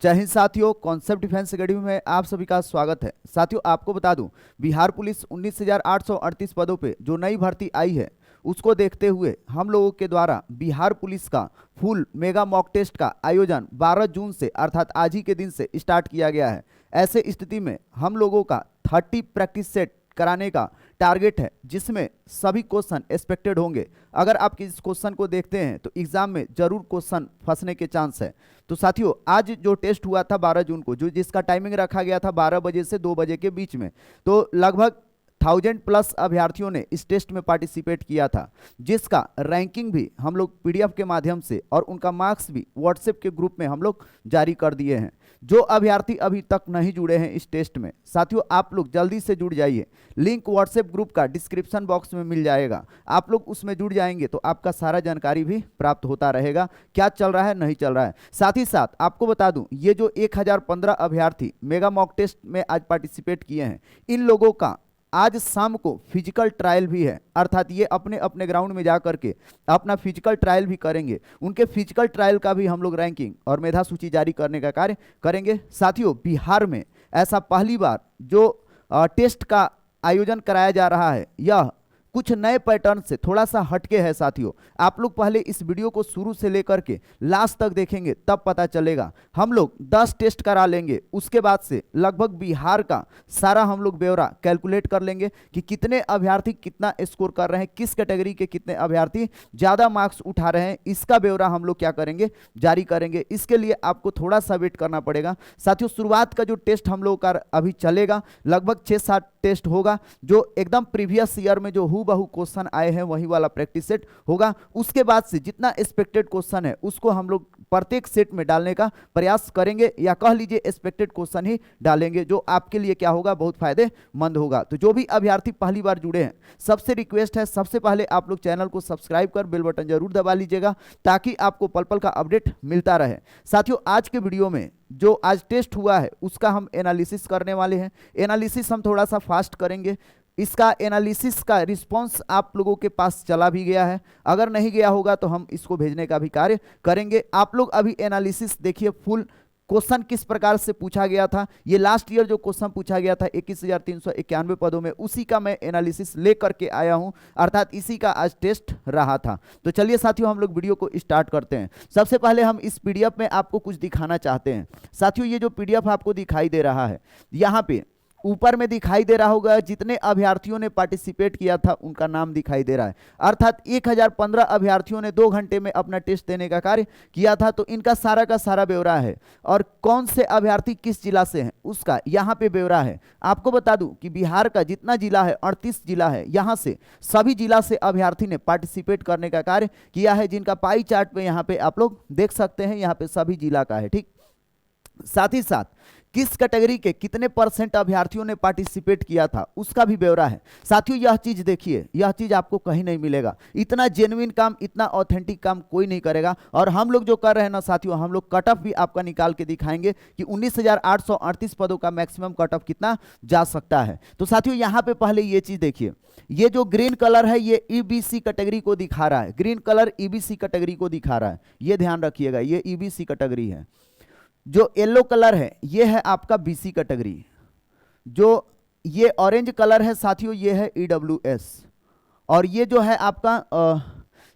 जय हिंद साथियों, concept defence academy में आप सभी का स्वागत है। साथियों, आपको बता दूं, बिहार पुलिस 19,838 पदों पे जो नई भर्ती आई है उसको देखते हुए हम लोगों के द्वारा बिहार पुलिस का फुल मेगा मॉक टेस्ट का आयोजन 12 जून से अर्थात आज ही के दिन से स्टार्ट किया गया है। ऐसे स्थिति में हम लोगों का 30 प्रैक्टिस सेट कराने का टारगेट है, जिसमें सभी क्वेश्चन एक्सपेक्टेड होंगे। अगर आप इस क्वेश्चन को देखते हैं तो एग्जाम में जरूर क्वेश्चन फंसने के चांस है। तो साथियों, आज जो टेस्ट हुआ था 12 जून को, जो जिसका टाइमिंग रखा गया था 12 बजे से 2 बजे के बीच में, तो लगभग 1000+ अभ्यर्थियों ने इस टेस्ट में पार्टिसिपेट किया था, जिसका रैंकिंग भी हम लोग पीडीएफ के माध्यम से और उनका मार्क्स भी व्हाट्सएप के ग्रुप में हम लोग जारी कर दिए हैं। जो अभ्यर्थी अभी तक नहीं जुड़े हैं इस टेस्ट में, साथियों आप लोग जल्दी से जुड़ जाइए। लिंक व्हाट्सएप ग्रुप का डिस्क्रिप्शन बॉक्स में मिल जाएगा। आप लोग उसमें जुड़ जाएंगे तो आपका सारा जानकारी भी प्राप्त होता रहेगा, क्या चल रहा है नहीं चल रहा है। साथ ही साथ आपको बता दूं, ये जो 1015 अभ्यर्थी मेगा मॉक टेस्ट में आज पार्टिसिपेट किए हैं, इन लोगों का आज शाम को फिजिकल ट्रायल भी है, अर्थात ये अपने अपने ग्राउंड में जा करके अपना फिजिकल ट्रायल भी करेंगे। उनके फिजिकल ट्रायल का भी हम लोग रैंकिंग और मेधा सूची जारी करने का कार्य करेंगे। साथियों, बिहार में ऐसा पहली बार जो टेस्ट का आयोजन कराया जा रहा है, यह कुछ नए पैटर्न से थोड़ा सा हटके है। साथियों, आप लोग पहले इस वीडियो को शुरू से लेकर के लास्ट तक देखेंगे तब पता चलेगा। हम लोग 10 टेस्ट करा लेंगे, उसके बाद से लगभग बिहार का सारा हम लोग ब्यौरा कैलकुलेट कर लेंगे कि कितने अभ्यर्थी कितना स्कोर कर रहे हैं, किस कैटेगरी के कितने अभ्यर्थी ज़्यादा मार्क्स उठा रहे हैं, इसका ब्यौरा हम लोग क्या करेंगे, जारी करेंगे। इसके लिए आपको थोड़ा सा वेट करना पड़ेगा। साथियों, शुरुआत का जो टेस्ट हम लोग का अभी चलेगा, लगभग 6-7 टेस्ट होगा, जो एकदम प्रीवियस ईयर में जो बहु क्वेश्चन आए हैं वही वाला प्रैक्टिस सेट होगा। उसके बाद से जितना एक्सपेक्टेड क्वेश्चन है उसको हम लोग प्रत्येक सेट में डालने का प्रयास करेंगे, या कह लीजिए एक्सपेक्टेड क्वेश्चन ही डालेंगे, जो आपके लिए क्या होगा, बहुत फायदेमंद होगा। तो जो भी अभ्यर्थी पहली बार जुड़े हैं, सबसे रिक्वेस्ट है, सबसे पहले आप लोग चैनल को सब्सक्राइब कर बेल बटन जरूर दबा लीजिएगा, ताकि आपको पल पल का अपडेट मिलता रहे। साथियों, आज के वीडियो में जो आज टेस्ट हुआ है उसका हम एनालिसिस करने वाले हैं। एनालिसिस हम थोड़ा सा फास्ट करेंगे। इसका एनालिसिस का रिस्पांस आप लोगों के पास चला भी गया है, अगर नहीं गया होगा तो हम इसको भेजने का भी कार्य करेंगे। आप लोग अभी एनालिसिस देखिए, फुल क्वेश्चन किस प्रकार से पूछा गया था। ये लास्ट ईयर जो क्वेश्चन पूछा गया था 21,391 पदों में, उसी का मैं एनालिसिस ले करके आया हूं, अर्थात इसी का आज टेस्ट रहा था। तो चलिए साथियों, हम लोग वीडियो को स्टार्ट करते हैं। सबसे पहले हम इस पीडीएफ में आपको कुछ दिखाना चाहते हैं। साथियों, ये जो पीडीएफ आपको दिखाई दे रहा है, यहाँ पे ऊपर में दिखाई दे रहा होगा जितने अभ्यर्थियों ने पार्टिसिपेट किया था उनका नाम दिखाई दे रहा है, अर्थात 1015 अभ्यर्थियों ने 2 घंटे में अपना टेस्ट देने का कार्य किया था। तो इनका सारा का सारा ब्यौरा है, और कौन से अभ्यर्थी किस जिला से हैं उसका यहाँ पे ब्यौरा है। आपको बता दूं कि बिहार का जितना जिला है, 38 जिला है, यहाँ से सभी जिला से अभ्यर्थी ने पार्टिसिपेट करने का कार्य किया है, जिनका पाई चार्ट पे यहाँ पे आप लोग देख सकते हैं। यहाँ पे सभी जिला का है, ठीक। साथ ही साथ किस कैटेगरी के कितने % अभ्यर्थियों ने पार्टिसिपेट किया था उसका भी ब्यौरा है। साथियों, यह चीज देखिए, यह चीज आपको कहीं नहीं मिलेगा। इतना जेन्युइन काम, इतना ऑथेंटिक काम कोई नहीं करेगा। और हम लोग जो कर रहे हैं ना साथियों, हम लोग कट ऑफ भी आपका निकाल के दिखाएंगे कि 19,838 पदों का मैक्सिमम कट ऑफ कितना जा सकता है। तो साथियों, यहाँ पे पहले ये चीज देखिए, ये जो ग्रीन कलर है ये ईबीसी कैटेगरी को दिखा रहा है। ग्रीन कलर ईबीसी कैटेगरी को दिखा रहा है, ये ध्यान रखिएगा, ये ईबीसी कैटेगरी है। जो येलो कलर है ये है आपका बीसी कैटेगरी। जो ये ऑरेंज कलर है साथियों, ये है ईडब्ल्यूएस। और ये जो है आपका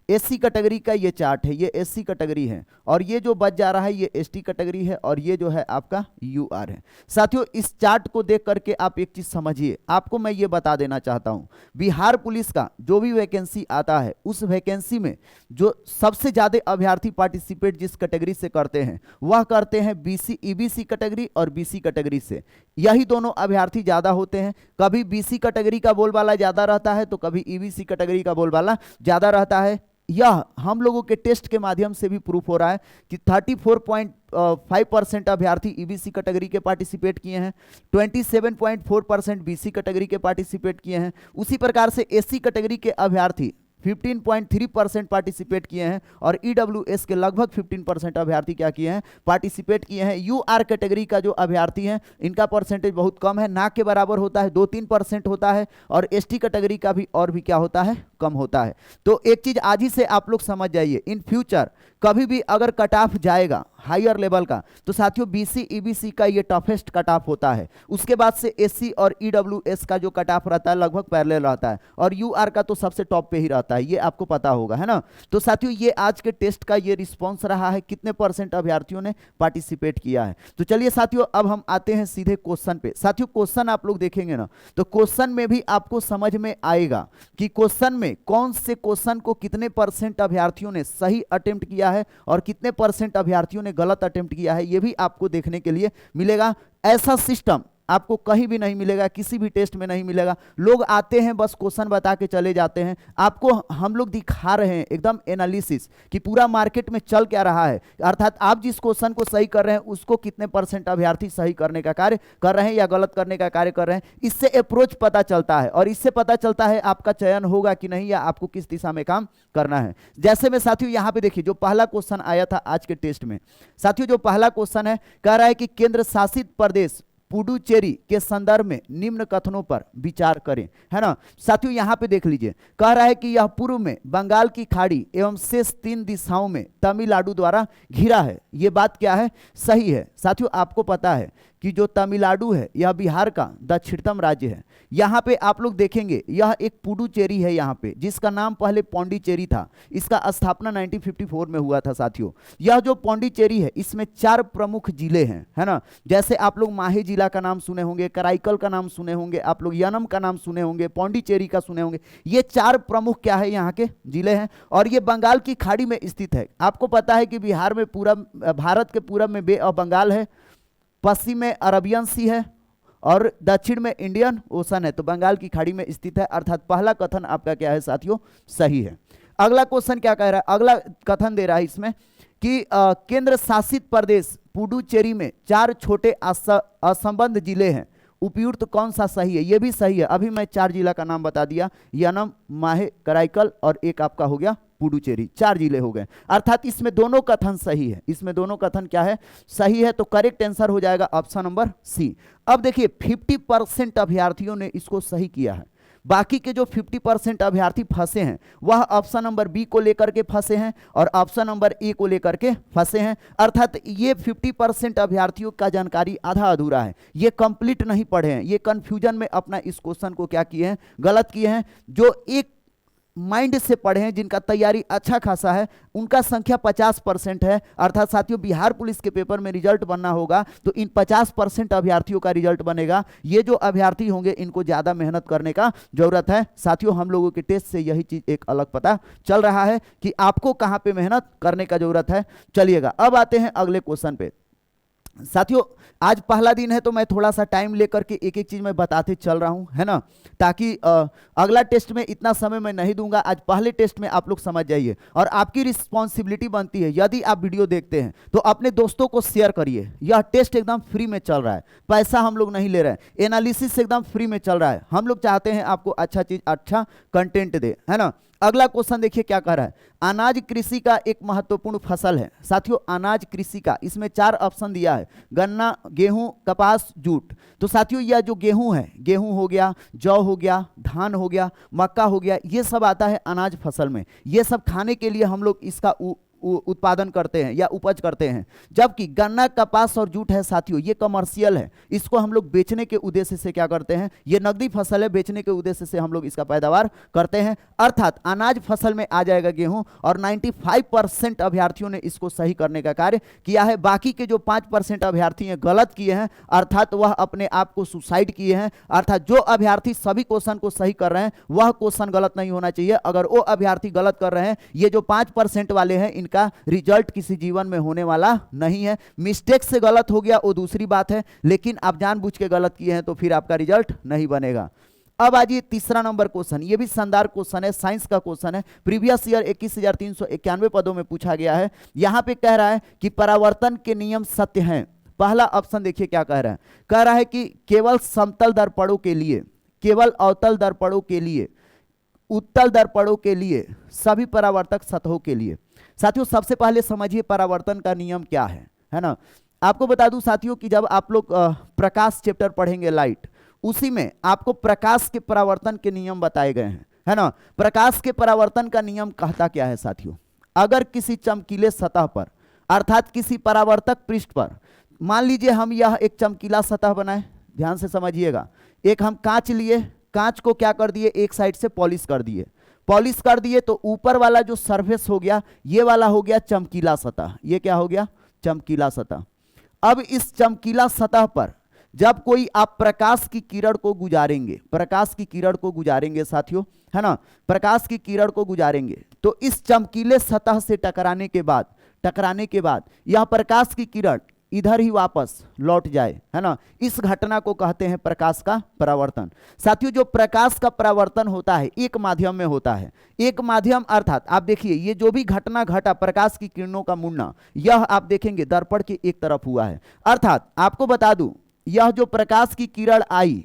एससी कैटेगरी का ये चार्ट है, ये एससी कैटेगरी है। और ये जो बच जा रहा है ये एसटी कैटेगरी है, और ये जो है आपका यूआर है। साथियों, इस चार्ट को देख करके आप एक चीज समझिए, आपको मैं ये बता देना चाहता हूं, बिहार पुलिस का जो भी वैकेंसी आता है उस वैकेंसी में जो सबसे ज्यादा अभ्यर्थी पार्टिसिपेट जिस कैटेगरी से करते हैं वह करते हैं बीसी, ईबीसी कैटेगरी और बीसी कैटेगरी से। यही दोनों अभ्यर्थी ज्यादा होते हैं। कभी बीसी कैटेगरी का बोलबाला ज्यादा रहता है तो कभी ईबीसी कैटेगरी का बोलबाला ज्यादा रहता है। यह हम लोगों के टेस्ट के माध्यम से भी प्रूफ हो रहा है कि 34.5% अभ्यर्थी ईबीसी कैटेगरी के पार्टिसिपेट किए हैं, 27.4% बीसी कैटेगरी के पार्टिसिपेट किए हैं। उसी प्रकार से एससी कैटेगरी के अभ्यर्थी 15.3% पार्टिसिपेट किए हैं, और ईडब्ल्यूएस के लगभग 15% अभ्यर्थी क्या किए हैं, पार्टिसिपेट किए हैं। यूआर कैटेगरी का जो अभ्यर्थी हैं इनका परसेंटेज बहुत कम है, ना के बराबर होता है, 2-3% होता है। और एसटी कैटेगरी का भी और भी क्या होता है, कम होता है। तो एक चीज आज ही से आप लोग समझ जाइए, इन फ्यूचर कभी भी अगर कट ऑफ जाएगा, हायर लेवल का, तो साथियों बीसी ईबीसी का ये टफेस्ट कट ऑफ होता है। उसके बाद से एससी और ईडब्ल्यूएस का जो कट ऑफ रहता है लगभग पैरेलल रहता है, और यूआर का तो सबसे टॉप पे ही रहता है, ये आपको पता होगा, है ना। तो साथियों ये आज के टेस्ट का ये रिस्पॉन्स रहा है, कितने % अभ्यर्थियों ने पार्टिसिपेट किया है। तो चलिए साथियों अब हम आते हैं सीधे क्वेश्चन पे। साथियों क्वेश्चन आप लोग देखेंगे ना, तो क्वेश्चन में भी आपको समझ में आएगा कि क्वेश्चन में कौन से क्वेश्चन को कितने % अभ्यर्थियों ने सही अटेम्प्ट किया है और कितने % अभ्यर्थियों ने गलत अटेम्प्ट किया है, ये भी आपको देखने के लिए मिलेगा। ऐसा सिस्टम आपको कहीं भी नहीं मिलेगा, किसी भी टेस्ट में नहीं मिलेगा। लोग आते हैं बस क्वेश्चन बता के चले जाते हैं, आपको हम लोग दिखा रहे हैं एकदम एनालिसिस कि पूरा मार्केट में चल क्या रहा है, अर्थात आप जिस क्वेश्चन को सही कर रहे हैं उसको कितने % अभ्यर्थी सही करने का कार्य कर रहे हैं या गलत करने का कार्य कर रहे हैं। इससे अप्रोच पता चलता है और इससे पता चलता है आपका चयन होगा कि नहीं या आपको किस दिशा में काम करना है। जैसे में साथियों यहाँ पे देखिए जो पहला क्वेश्चन आया था आज के टेस्ट में, साथियों जो पहला क्वेश्चन है कह रहा है कि केंद्र शासित प्रदेश पुडुचेरी के संदर्भ में निम्न कथनों पर विचार करें, है ना। साथियों यहाँ पे देख लीजिए, कह रहा है कि यह पूर्व में बंगाल की खाड़ी एवं शेष 3 दिशाओं में तमिलनाडु द्वारा घिरा है। ये बात क्या है, सही है। साथियों आपको पता है कि जो तमिलनाडु है यह बिहार का दक्षिणतम राज्य है। यहाँ पे आप लोग देखेंगे यह एक पुडुचेरी है यहाँ पे, जिसका नाम पहले पौंडीचेरी था। इसका स्थापना 1954 में हुआ था। साथियों यह जो पौंडीचेरी है इसमें 4 प्रमुख जिले हैं, है ना। जैसे आप लोग माहे जिला का नाम सुने होंगे, कराईकल का नाम सुने होंगे, आप लोग यनम का नाम सुने होंगे, पौंडीचेरी का सुने होंगे। ये 4 प्रमुख क्या है यहाँ के जिले हैं और ये बंगाल की खाड़ी में स्थित है। आपको पता है कि बिहार में पूरा भारत के पूरब में बे ऑफ बंगाल है, पश्चिम में अरबियन सी है और दक्षिण में इंडियन ओशन है, तो बंगाल की खाड़ी में स्थित है। अर्थात पहला कथन आपका क्या है साथियों, सही है। अगला क्वेश्चन क्या कह रहा है, अगला कथन दे रहा है इसमें कि केंद्र शासित प्रदेश पुडुचेरी में 4 छोटे असंबद्ध जिले हैं, उपयुक्त कौन सा सही है। ये भी सही है। अभी मैं 4 जिला का नाम बता दिया, यनम, माहे, कराईकल और एक आपका हो गया पुडुचेरी, 4 जिले हो गए। अर्थात इसमें दोनों कथन सही है, इसमें दोनों कथन क्या है, सही है। तो करेक्ट आंसर हो जाएगा ऑप्शन नंबर सी। अब देखिए 50% अभ्यर्थियों ने इसको सही किया है, बाकी के जो 50% अभ्यर्थी फंसे हैं वह ऑप्शन नंबर बी को लेकर के फंसे हैं और ऑप्शन नंबर ए को लेकर के फंसे हैं। अर्थात ये 50% अभ्यर्थियों का जानकारी आधा अधूरा है, ये कंप्लीट नहीं पढ़े हैं, ये कंफ्यूजन में अपना इस क्वेश्चन को क्या किए हैं, गलत किए हैं। जो एक माइंड से पढ़े हैं, जिनका तैयारी अच्छा खासा है, उनका संख्या 50% है। अर्थात साथियों बिहार पुलिस के पेपर में रिजल्ट बनना होगा तो इन 50% अभ्यर्थियों का रिजल्ट बनेगा। ये जो अभ्यर्थी होंगे इनको ज्यादा मेहनत करने का जरूरत है। साथियों हम लोगों के टेस्ट से यही चीज एक अलग पता चल रहा है कि आपको कहां पे मेहनत करने का जरूरत है। चलिएगा अब आते हैं अगले क्वेश्चन पे। साथियों आज पहला दिन है तो मैं थोड़ा सा टाइम लेकर के एक एक चीज मैं बताते चल रहा हूं, है ना, ताकि अगला टेस्ट में इतना समय मैं नहीं दूंगा। आज पहले टेस्ट में आप लोग समझ जाइए और आपकी रिस्पॉन्सिबिलिटी बनती है, यदि आप वीडियो देखते हैं तो अपने दोस्तों को शेयर करिए। यह टेस्ट एकदम फ्री में चल रहा है, पैसा हम लोग नहीं ले रहे हैं, एनालिसिस एकदम फ्री में चल रहा है। हम लोग चाहते हैं आपको अच्छा चीज, अच्छा कंटेंट दे, है ना। अगला क्वेश्चन देखिए क्या कह रहा है, अनाज कृषि का एक महत्वपूर्ण फसल है। साथियों अनाज कृषि का, इसमें 4 ऑप्शन दिया है, गन्ना, गेहूं, कपास, जूट। तो साथियों यह जो गेहूं है, गेहूं हो गया, जौ हो गया, धान हो गया, मक्का हो गया, ये सब आता है अनाज फसल में। ये सब खाने के लिए हम लोग इसका उत्पादन करते हैं या उपज करते हैं। जबकि गन्ना, कपास और जूट है साथियों ये कमर्शियल है, इसको हम लोग बेचने के उद्देश्य से क्या करते हैं, ये नकदी फसल है, बेचने के उद्देश्य से हम लोग इसका पैदावार करते हैं। अर्थात अनाज फसल में आ जाएगा गेहूं और 95% अभ्यर्थियों ने इसको सही करने का कार्य किया है। बाकी के जो 5% अभ्यर्थी हैं गलत किए हैं, अर्थात वह अपने आप को सुसाइड किए हैं। अर्थात जो अभ्यर्थी सभी क्वेश्चन को सही कर रहे हैं वह क्वेश्चन गलत नहीं होना चाहिए। अगर वो अभ्यर्थी गलत कर रहे हैं, ये जो 5% वाले हैं का रिजल्ट किसी जीवन में होने वाला नहीं है। मिस्टेक से गलत हो गया वो दूसरी बात है, लेकिन आप जानबूझ के गलत किए हैं तो फिर आपका रिजल्ट नहीं बनेगा। अब आज ये तीसरा नंबर क्वेश्चन, ये भी शानदार क्वेश्चन है, साइंस का क्वेश्चन है, प्रीवियस ईयर 21,391 पदों में पूछा गया है। यहां पे कह रहा है कि परावर्तन के नियम सत्य हैं। पहला ऑप्शन देखिए क्या कह रहा है, कह रहा है कि केवल समतल दर्पणों के लिए, केवल अवतल दर्पणों के लिए, उत्तल दर्पणों के लिए, सभी परावर्तक सतहों के लिए। साथियों सबसे पहले समझिए परावर्तन का नियम क्या है ना। आपको बता दूं साथियों कि जब आप लोग प्रकाश चैप्टर पढ़ेंगे लाइट, उसी में आपको प्रकाश के परावर्तन के नियम बताए गए हैं, है ना। प्रकाश के परावर्तन का नियम कहता क्या है साथियों, अगर किसी चमकीले सतह पर अर्थात किसी परावर्तक पृष्ठ पर, मान लीजिए हम यह एक चमकीला सतह बनाए, ध्यान से समझिएगा, एक हम कांच लिए, कांच को क्या कर दिए, एक साइड से पॉलिश कर दिए, पॉलिश कर दिए तो ऊपर वाला जो सरफेस हो गया ये वाला हो गया चमकीला सतह, ये क्या हो गया, चमकीला सतह। अब इस चमकीला सतह पर जब कोई आप प्रकाश की किरण को गुजारेंगे, प्रकाश की किरण को गुजारेंगे साथियों, है ना, प्रकाश की किरण को गुजारेंगे तो इस चमकीले सतह से टकराने के बाद यह प्रकाश की किरण इधर ही वापस लौट जाए, है ना, इस घटना को कहते हैं प्रकाश का परावर्तन। साथियों जो प्रकाश का परावर्तन होता है एक माध्यम में होता है, एक माध्यम अर्थात आप देखिए ये जो भी घटना घटा प्रकाश की किरणों का मुड़ना, यह आप देखेंगे दर्पण के एक तरफ हुआ है। अर्थात आपको बता दूं यह जो प्रकाश की किरण आई,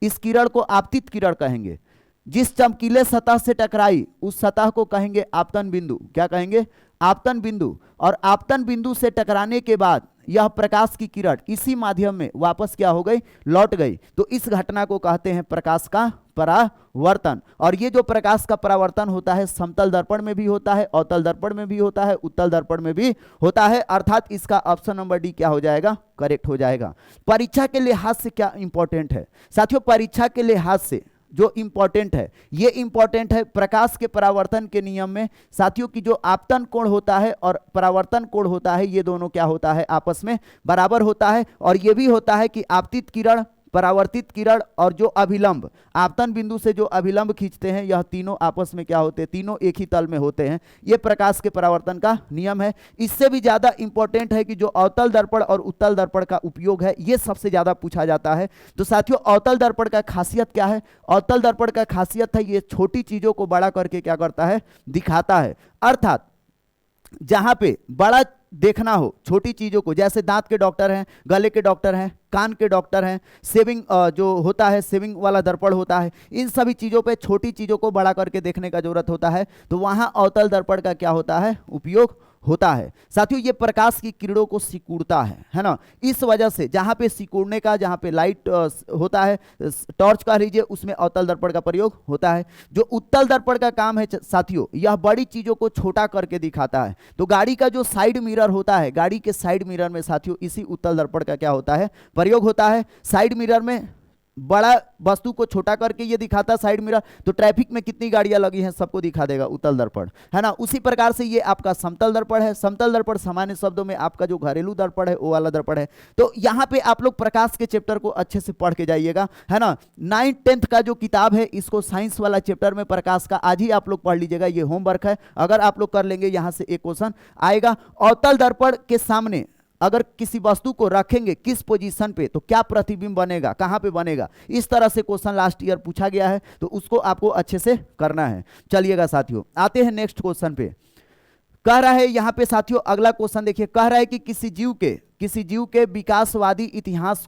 इस किरण को आपतित किरण कहेंगे, जिस चमकीले सतह से टकराई उस सतह को कहेंगे आपतन बिंदु, क्या कहेंगे, आपतन बिंदु। और आपतन बिंदु से टकराने के बाद यह प्रकाश की किरण इसी माध्यम में वापस क्या हो गई, लौट गई, तो इस घटना को कहते हैं प्रकाश का परावर्तन। और ये जो प्रकाश का परावर्तन होता है समतल दर्पण में भी होता है, अवतल दर्पण में भी होता है, उत्तल दर्पण में भी होता है, अर्थात इसका ऑप्शन नंबर डी क्या हो जाएगा, करेक्ट हो जाएगा। परीक्षा के लिहाज से क्या इंपॉर्टेंट है साथियों, परीक्षा के लिहाज से जो इंपॉर्टेंट है, ये इंपॉर्टेंट है प्रकाश के परावर्तन के नियम में साथियों की जो आपतन कोण होता है और परावर्तन कोण होता है ये दोनों क्या होता है, आपस में बराबर होता है। और ये भी होता है कि आपतित किरण, परावर्तित किरण और जो अभिलंब, आपतन बिंदु से जो अभिलंब खींचते हैं यह तीनों आपस में क्या होते हैं, तीनों एक ही तल में होते हैं। यह प्रकाश के परावर्तन का नियम है। इससे भी ज्यादा इंपॉर्टेंट है कि जो अवतल दर्पण और उत्तल दर्पण का उपयोग है यह सबसे ज्यादा पूछा जाता है। तो साथियों अवतल दर्पण का खासियत क्या है, अवतल दर्पण का खासियत है ये छोटी चीजों को बड़ा करके क्या करता है, दिखाता है। अर्थात जहां पे बड़ा देखना हो छोटी चीजों को, जैसे दांत के डॉक्टर हैं, गले के डॉक्टर हैं, कान के डॉक्टर हैं, सेविंग जो होता है सेविंग वाला दर्पण होता है, इन सभी चीजों पे छोटी चीजों को बड़ा करके देखने का जरूरत होता है, तो वहां अवतल दर्पण का क्या होता है, उपयोग होता है। साथियों ये प्रकाश की किरणों को सिकुड़ता है ना, इस वजह से जहां पे सिकुड़ने का, जहां पे लाइट होता है, टॉर्च कह लीजिए, उसमें अवतल दर्पण का प्रयोग होता है। जो उत्तल दर्पण का काम है साथियों, यह बड़ी चीजों को छोटा करके दिखाता है। तो गाड़ी का जो साइड मिरर होता है, गाड़ी के साइड मिरर में साथियों इसी उत्तल दर्पण का क्या होता है, प्रयोग होता है। साइड मिरर में बड़ा वस्तु को छोटा करके ये दिखाता साइड मिरर, तो ट्रैफिक में कितनी गाड़ियां लगी हैं सबको दिखा देगा उत्तल दर्पण, है ना। उसी प्रकार से ये आपका समतल दर्पण है। समतल दर्पण सामान्य शब्दों में आपका जो घरेलू दर्पण है वो वाला दर्पण है। तो यहाँ पे आप लोग प्रकाश के चैप्टर को अच्छे से पढ़ के जाइएगा, है ना। 9th-10th का जो किताब है इसको साइंस वाला चैप्टर में प्रकाश का आज ही आप लोग पढ़ लीजिएगा, ये होमवर्क है। अगर आप लोग कर लेंगे यहाँ से एक क्वेश्चन आएगा। अवतल दर्पण के सामने अगर किसी वस्तु को रखेंगे किस पोजीशन पे तो क्या प्रतिबिंब बनेगा, कहां पे बनेगा, इस तरह से क्वेश्चन लास्ट ईयर पूछा गया है, तो उसको आपको अच्छे से करना है। चलिएगा साथियों आते हैं नेक्स्ट क्वेश्चन पे। कह रहा है यहां पे साथियों अगला क्वेश्चन देखिए, कह रहा है कि किसी जीव के विकासवादी इतिहास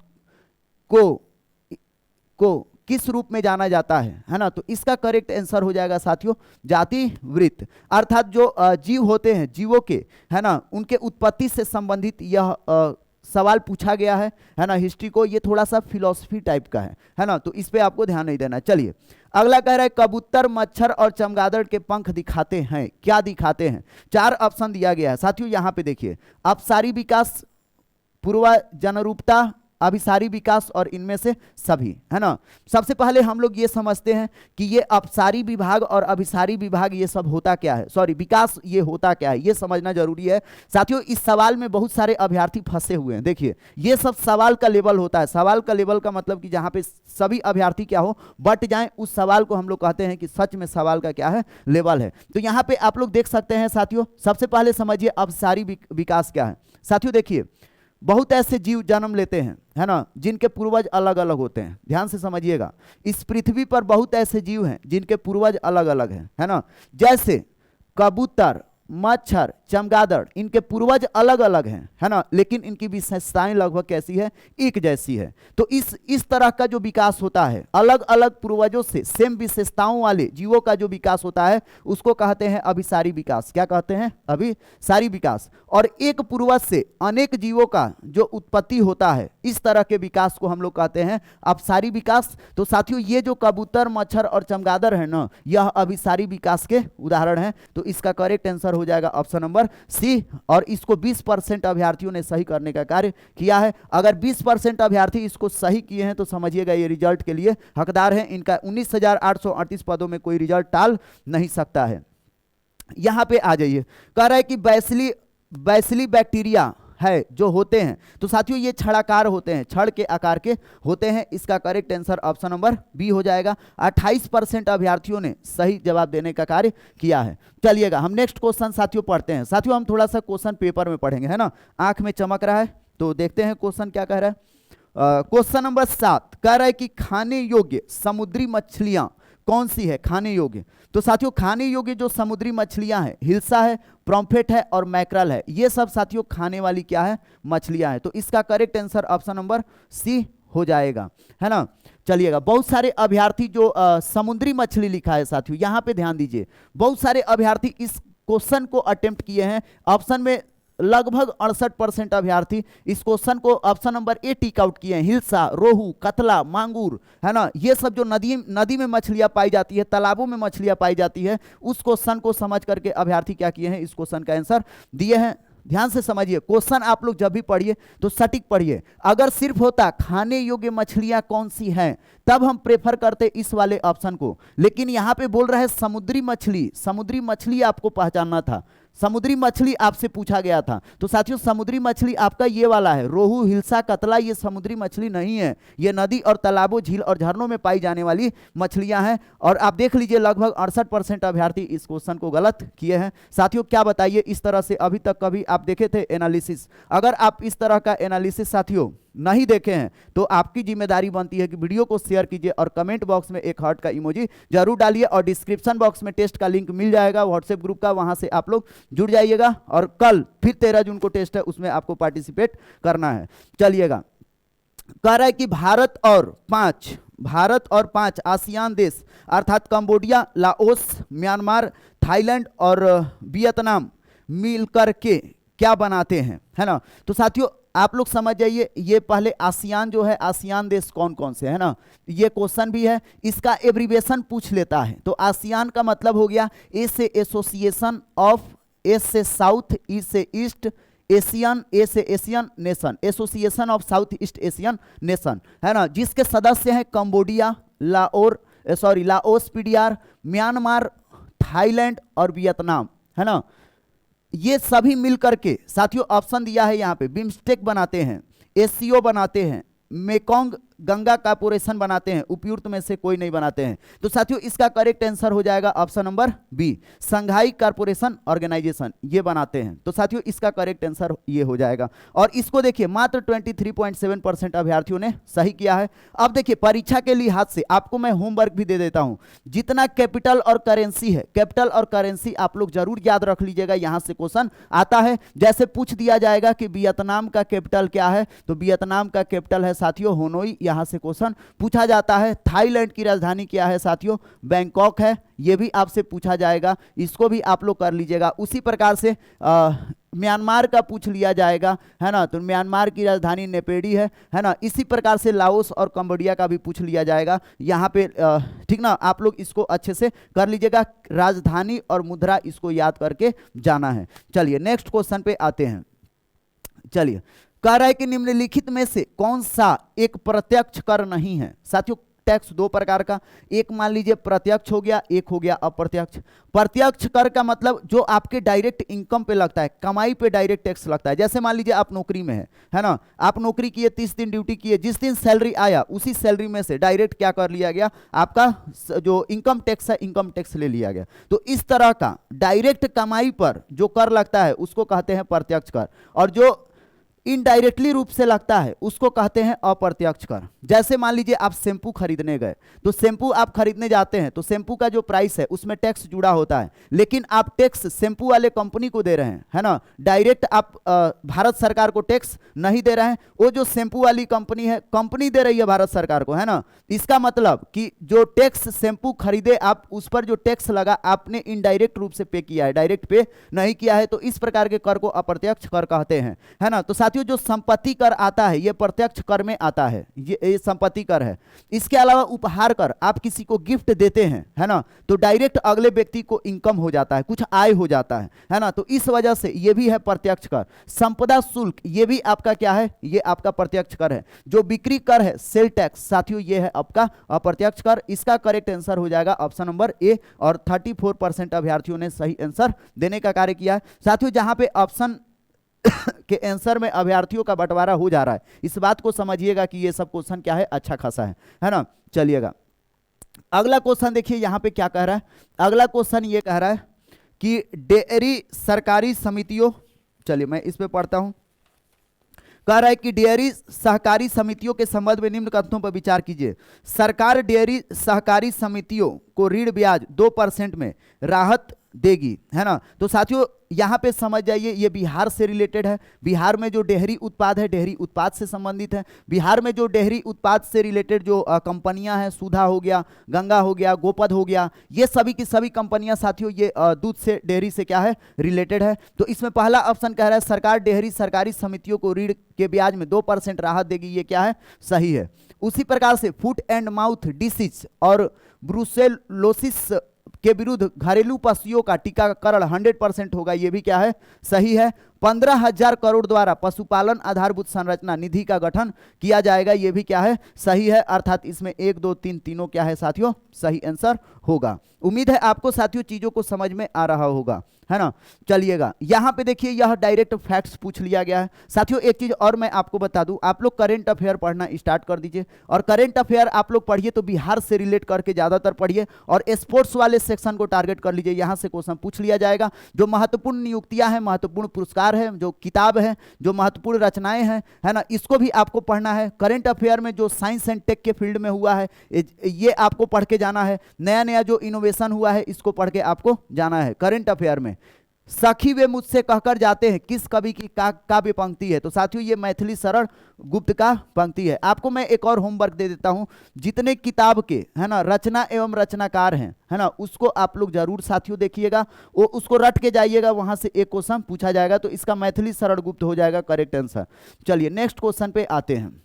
को किस रूप में जाना जाता है ना। तो इसका करेक्ट आंसर हो जाएगा साथियों जाति वृत्त। अर्थात जो जीव होते हैं, जीवों के, है ना, उनके उत्पत्ति से संबंधित यह सवाल पूछा गया है ना हिस्ट्री को। ये थोड़ा सा फिलॉसफी टाइप का है ना, तो इस पे आपको ध्यान नहीं देना। चलिए अगला कह रहा है कबूतर, मच्छर और चमगादड़ के पंख दिखाते हैं, क्या दिखाते हैं। 4 ऑप्शन दिया गया है साथियों। यहाँ पे देखिए अपसारी विकास, पूर्वजनरूपता, अभिसारी विकास और इनमें से सभी, है ना। सबसे पहले हम लोग ये समझते हैं कि ये अपसारी विभाग और अभिसारी विभाग ये सब होता क्या है, सॉरी विकास ये होता क्या है, ये समझना जरूरी है साथियों। इस सवाल में बहुत सारे अभ्यर्थी फंसे हुए हैं। देखिए ये सब सवाल का लेवल होता है। सवाल का लेवल का मतलब कि जहां पे सभी अभ्यर्थी क्या हो, बट जाएं, उस सवाल को हम लोग कहते हैं कि सच में सवाल का क्या है, लेवल है। तो यहाँ पे आप लोग देख सकते हैं साथियों। सबसे पहले समझिए अपसारी विकास क्या है। साथियों देखिए बहुत ऐसे जीव जन्म लेते हैं, है ना, जिनके पूर्वज अलग अलग होते हैं। ध्यान से समझिएगा, इस पृथ्वी पर बहुत ऐसे जीव हैं जिनके पूर्वज अलग अलग हैं, है ना। जैसे कबूतर, मच्छर, चमगादड़, इनके पूर्वज अलग अलग हैं, है ना, लेकिन इनकी विशेषताएं लगभग कैसी है, एक जैसी है। तो इस तरह का जो विकास होता है, अलग अलग पूर्वजों से सेम विशेषताओं वाले जीवों का जो विकास होता है उसको कहते हैं अभिसारी विकास। क्या कहते हैं, अभिसारी विकास। और एक पूर्वज से अनेक जीवों का जो उत्पत्ति होता है, इस तरह के विकास को हम लोग कहते हैं अपसारी विकास। तो साथियों ये जो कबूतर, मच्छर और चमगादड़ है ना, यह अभिसारी विकास के उदाहरण है। तो इसका करेक्ट आंसर आंसर हो जाएगा ऑप्शन नंबर सी। और इसको 20% अभ्यर्थियों ने सही करने का कार्य किया है। अगर 20% अभ्यर्थी इसको सही किए हैं तो समझिएगा ये रिजल्ट के लिए हकदार है। इनका 19,838 पदों में कोई रिजल्ट टाल नहीं सकता है। यहां पे आ जाइए, कह रहा है कि बैसिली बैक्टीरिया है जो होते हैं, तो साथियों ये छड़ाकार होते हैं, छड़ के आकार के होते हैं। इसका correct answer option number B हो जाएगा। 28% अभ्यर्थियों ने सही जवाब देने का कार्य किया है। चलिएगा हम नेक्स्ट क्वेश्चन साथियों पढ़ते हैं। साथियों हम थोड़ा सा क्वेश्चन पेपर में पढ़ेंगे, है ना, आंख में चमक रहा है, तो देखते हैं क्वेश्चन क्या कह रहा है। क्वेश्चन नंबर 7 कह रहा है कि खाने योग्य समुद्री मछलियां कौन सी है, खाने योग्य। तो साथियों खाने योग्य जो समुद्री मछलियां हैं, हिल्सा है, प्रॉम्फेट है और मैक्रल है, ये सब साथियों खाने वाली क्या है, मछलियां हैं। तो इसका correct answer option number C हो जाएगा, है ना। चलिएगा, बहुत सारे अभ्यर्थी जो समुद्री मछली लिखा है साथियों, यहां पे ध्यान दीजिए, बहुत सारे अभ्यर्थी इस क्वेश्चन को अटेम्प्ट किए हैं। ऑप्शन में लगभग 68% अभ्यर्थी इस क्वेश्चन को option number A tick out किए हैं। हिल्सा, रोहू, कतला, मांगूर, है ना, ये सब जो नदी में मछलियां पाई जाती है, तालाबों में मछलियां पाई जाती है, उस क्वेश्चन को समझ करके अभ्यर्थी क्या किए हैं, इस क्वेश्चन का आंसर दिए हैं। ध्यान से समझिए, क्वेश्चन आप लोग जब भी पढ़िए तो सटीक पढ़िए। अगर सिर्फ होता खाने योग्य मछलियां कौन सी हैं, तब हम प्रेफर करते इस वाले ऑप्शन को, लेकिन यहां पे बोल रहे हैं समुद्री मछली। समुद्री मछली आपको पहचानना था, समुद्री मछली आपसे पूछा गया था। तो साथियों समुद्री मछली आपका ये वाला है, रोहू, हिल्सा, कतला, ये समुद्री मछली नहीं है, ये नदी और तालाबों, झील और झरनों में पाई जाने वाली मछलियां हैं। और आप देख लीजिए लगभग 68% अभ्यर्थी इस क्वेश्चन को गलत किए हैं। साथियों क्या बताइए, इस तरह से अभी तक कभी आप देखे थे एनालिसिस? अगर आप इस तरह का एनालिसिस साथियों नहीं देखे हैं तो आपकी जिम्मेदारी बनती है कि वीडियो को शेयर कीजिए और कमेंट बॉक्स में एक हार्ट का इमोजी जरूर डालिए। और डिस्क्रिप्शन बॉक्स में टेस्ट का लिंक मिल जाएगा व्हाट्सएप ग्रुप का, वहां से आप लोग जुड़ जाइएगा। और कल फिर 13 जून को टेस्ट है, उसमें आपको पार्टिसिपेट करना है। चलिएगा, कह रहा है कि भारत और पांच आसियान देश अर्थात कंबोडिया, लाओस, म्यांमार, थाईलैंड और वियतनाम मिलकर के क्या बनाते हैं, है ना। तो साथियों आप लोग समझ जाइए, ये पहले आसियान जो है, आसियान देश कौन कौन से, है ना, ये क्वेश्चन भी है, इसका एब्रीविएशन पूछ लेता है। तो आसियान का मतलब हो गया ए से एसोसिएशन ऑफ, एस से साउथ, ई से ईस्ट एशियन, ए से Asian nation, association of south east Asian nation, है ना, जिसके सदस्य हैं Cambodia, Laos, PDR, Myanmar, Thailand और वियतनाम, है ना। ये सभी मिलकर के साथियों ऑप्शन दिया है यहाँ पे, बिम्स्टेक बनाते हैं, एससीओ बनाते हैं, मेकोंग गंगा कॉर्पोरेशन बनाते हैं, उपयुक्त में से कोई नहीं बनाते हैं। तो साथियों इसका करेक्ट आंसर हो जाएगा option number B, Shanghai corporation organisation, ये बनाते हैं। तो साथियों इसका करेक्ट आंसर ये हो जाएगा। और इसको देखिए मात्र 23.7% अभ्यर्थियों ने सही किया है। अब देखिए परीक्षा के लिहाज से आपको मैं होमवर्क भी दे देता हूं, जितना कैपिटल और करेंसी है, कैपिटल और करेंसी आप लोग जरूर याद रख लीजिएगा, यहां से क्वेश्चन आता है। जैसे पूछ दिया जाएगा कि वियतनाम का कैपिटल क्या है, तो वियतनाम का कैपिटल है साथियों होनोई, यहां से क्वेश्चन पूछा जाता है। थाईलैंड की राजधानी क्या है साथियों, बैंकॉक है, यह भी आपसे पूछा जाएगा, इसको भी आप लोग कर लीजिएगा। उसी प्रकार से म्यांमार का पूछ लिया जाएगा, है ना, तो म्यांमार की राजधानी नेपेडी है ना। इसी प्रकार से लाओस और कंबोडिया का भी पूछ लिया जाएगा यहाँ पे, ठीक ना। आप लोग इसको अच्छे से कर लीजिएगा, राजधानी और मुद्रा इसको याद करके जाना है। चलिए नेक्स्ट क्वेश्चन पे आते हैं। चलिए, कह रहा है कि निम्नलिखित में से कौन सा एक प्रत्यक्ष कर नहीं है। साथियों टैक्स दो प्रकार का, एक मान लीजिए प्रत्यक्ष हो गया, एक हो गया अप्रत्यक्ष। प्रत्यक्ष कर का मतलब जो आपके डायरेक्ट इनकम पे लगता है, कमाई पे डायरेक्ट टैक्स लगता है। जैसे मान लीजिए आप नौकरी में है ना, आप नौकरी किए, 30 दिन ड्यूटी किए, जिस दिन सैलरी आया उसी सैलरी में से डायरेक्ट क्या कर लिया गया, आपका जो इनकम टैक्स है, इनकम टैक्स ले लिया गया। तो इस तरह का डायरेक्ट कमाई पर जो कर लगता है उसको कहते हैं प्रत्यक्ष कर, और जो इनडायरेक्टली रूप से लगता है उसको कहते हैं अप्रत्यक्ष कर। जैसे मान लीजिए आप शैम्पू खरीदने गए, तो शैम्पू आप खरीदने जाते हैं तो शैम्पू का जो प्राइस है उसमें टैक्स जुड़ा होता है, लेकिन आप टैक्स शैम्पू वाले कंपनी को दे रहे हैं, है ना, डायरेक्ट आप भारत सरकार को टैक्स नहीं दे रहे हैं। वो जो शैम्पू वाली कंपनी है, कंपनी दे रही है भारत सरकार को, है ना। इसका मतलब कि जो टैक्स शैम्पू खरीदे आप, उस पर जो टैक्स लगा आपने इनडायरेक्ट रूप से पे किया है, डायरेक्ट पे नहीं किया है। तो इस प्रकार के कर को अप्रत्यक्ष कर कहते हैं, है ना। तो साथ साथियों जो संपत्ति कर आता है ये प्रत्यक्ष कर में आता है, ये संपत्ति कर है। इसके अलावा उपहार कर, आप किसी को गिफ्ट देते हैं, है ना, तो डायरेक्ट अगले व्यक्ति को इनकम हो जाता है, कुछ आय हो जाता है ना, तो इस वजह से ये भी है प्रत्यक्ष कर। संपदा शुल्क ये भी आपका क्या है, ये आपका प्रत्यक्ष कर है। जो बिक्री कर है सेल टैक्स साथियों ये है आपका अप्रत्यक्ष कर। इसका करेक्ट आंसर हो जाएगा ऑप्शन नंबर ए, और 34% अभ्यर्थियों ने सही आंसर देने का कार्य किया है। साथियों जहां पे ऑप्शन के आंसर में अभ्यर्थियों का बंटवारा हो जा रहा है, इस बात को समझिएगा कि ये सब क्वेश्चन क्या है, अच्छा खासा है ना। चलिएगा अगला क्वेश्चन देखिए यहां पे क्या कह रहा है। अगला क्वेश्चन ये कह रहा है कि डेयरी सहकारी समितियों, चलिए मैं इस पे पढ़ता हूं। कह रहा है कि डेयरी सहकारी समितियों के संबंध में निम्न कथनों पर विचार कीजिए। सरकार डेयरी सहकारी समितियों को ऋण ब्याज 2% में राहत देगी, है ना। तो साथियों यहां पे समझ जाइए ये बिहार से रिलेटेड है। बिहार में जो डेयरी उत्पाद है डेयरी उत्पाद से संबंधित है। बिहार में जो डेयरी उत्पाद से रिलेटेड जो कंपनियां हैं, सुधा हो गया, गंगा हो गया, गोपद हो गया, ये सभी की सभी कंपनियां साथियों ये दूध से डेयरी से क्या है, रिलेटेड है। तो इसमें पहला ऑप्शन कह रहा है सरकार डेयरी सरकारी समितियों को ऋण के ब्याज में 2% राहत देगी, ये क्या है, सही है। उसी प्रकार से फुट एंड माउथ डिसीज और ब्रुसेलोसिस के विरुद्ध घरेलू पशुओं का टीकाकरण 100% होगा, यह भी क्या है, सही है। 15,000 करोड़ द्वारा पशुपालन आधारभूत संरचना निधि का गठन किया जाएगा, यह भी क्या है, सही है। अर्थात इसमें 1 2 3 तीनों क्या है साथियों, सही आंसर होगा। उम्मीद है आपको साथियों चीजों को समझ में आ रहा होगा, है ना। चलिएगा यहां पे देखिए यह डायरेक्ट फैक्ट्स पूछ लिया गया है। साथियों एक चीज और मैं आपको बता दूं, आप लोग करंट अफेयर पढ़ना स्टार्ट कर दीजिए, और करंट अफेयर आप लोग पढ़िए तो बिहार से रिलेट करके ज्यादातर पढ़िए, और स्पोर्ट्स वाले सेक्शन को टारगेट कर लीजिए, यहां से क्वेश्चन पूछ लिया जाएगा। जो महत्वपूर्ण नियुक्तियां हैं, महत्वपूर्ण पुरस्कार है, जो किताब है, जो महत्वपूर्ण रचनाएं हैं, है ना, इसको भी आपको पढ़ना है। करंट अफेयर में जो साइंस एंड टेक के फील्ड में हुआ है ये आपको पढ़ के जाना है। नया नया जो इनोवेशन हुआ है इसको पढ़ के आपको जाना है करंट अफेयर में। सखी वे मुझसे कहकर जाते हैं किस कवि की काव्य पंक्ति है, तो साथियों ये मैथिली शरण गुप्त का पंक्ति है। आपको मैं एक और होमवर्क दे देता हूं, जितने किताब के, है ना, रचना एवं रचनाकार हैं, है ना, उसको आप लोग जरूर साथियों देखिएगा, वो उसको रट के जाइएगा, वहां से एक क्वेश्चन पूछा जाएगा, तो इसका मैथिली शरण गुप्त हो जाएगा करेक्ट आंसर। चलिए नेक्स्ट क्वेश्चन पे आते हैं।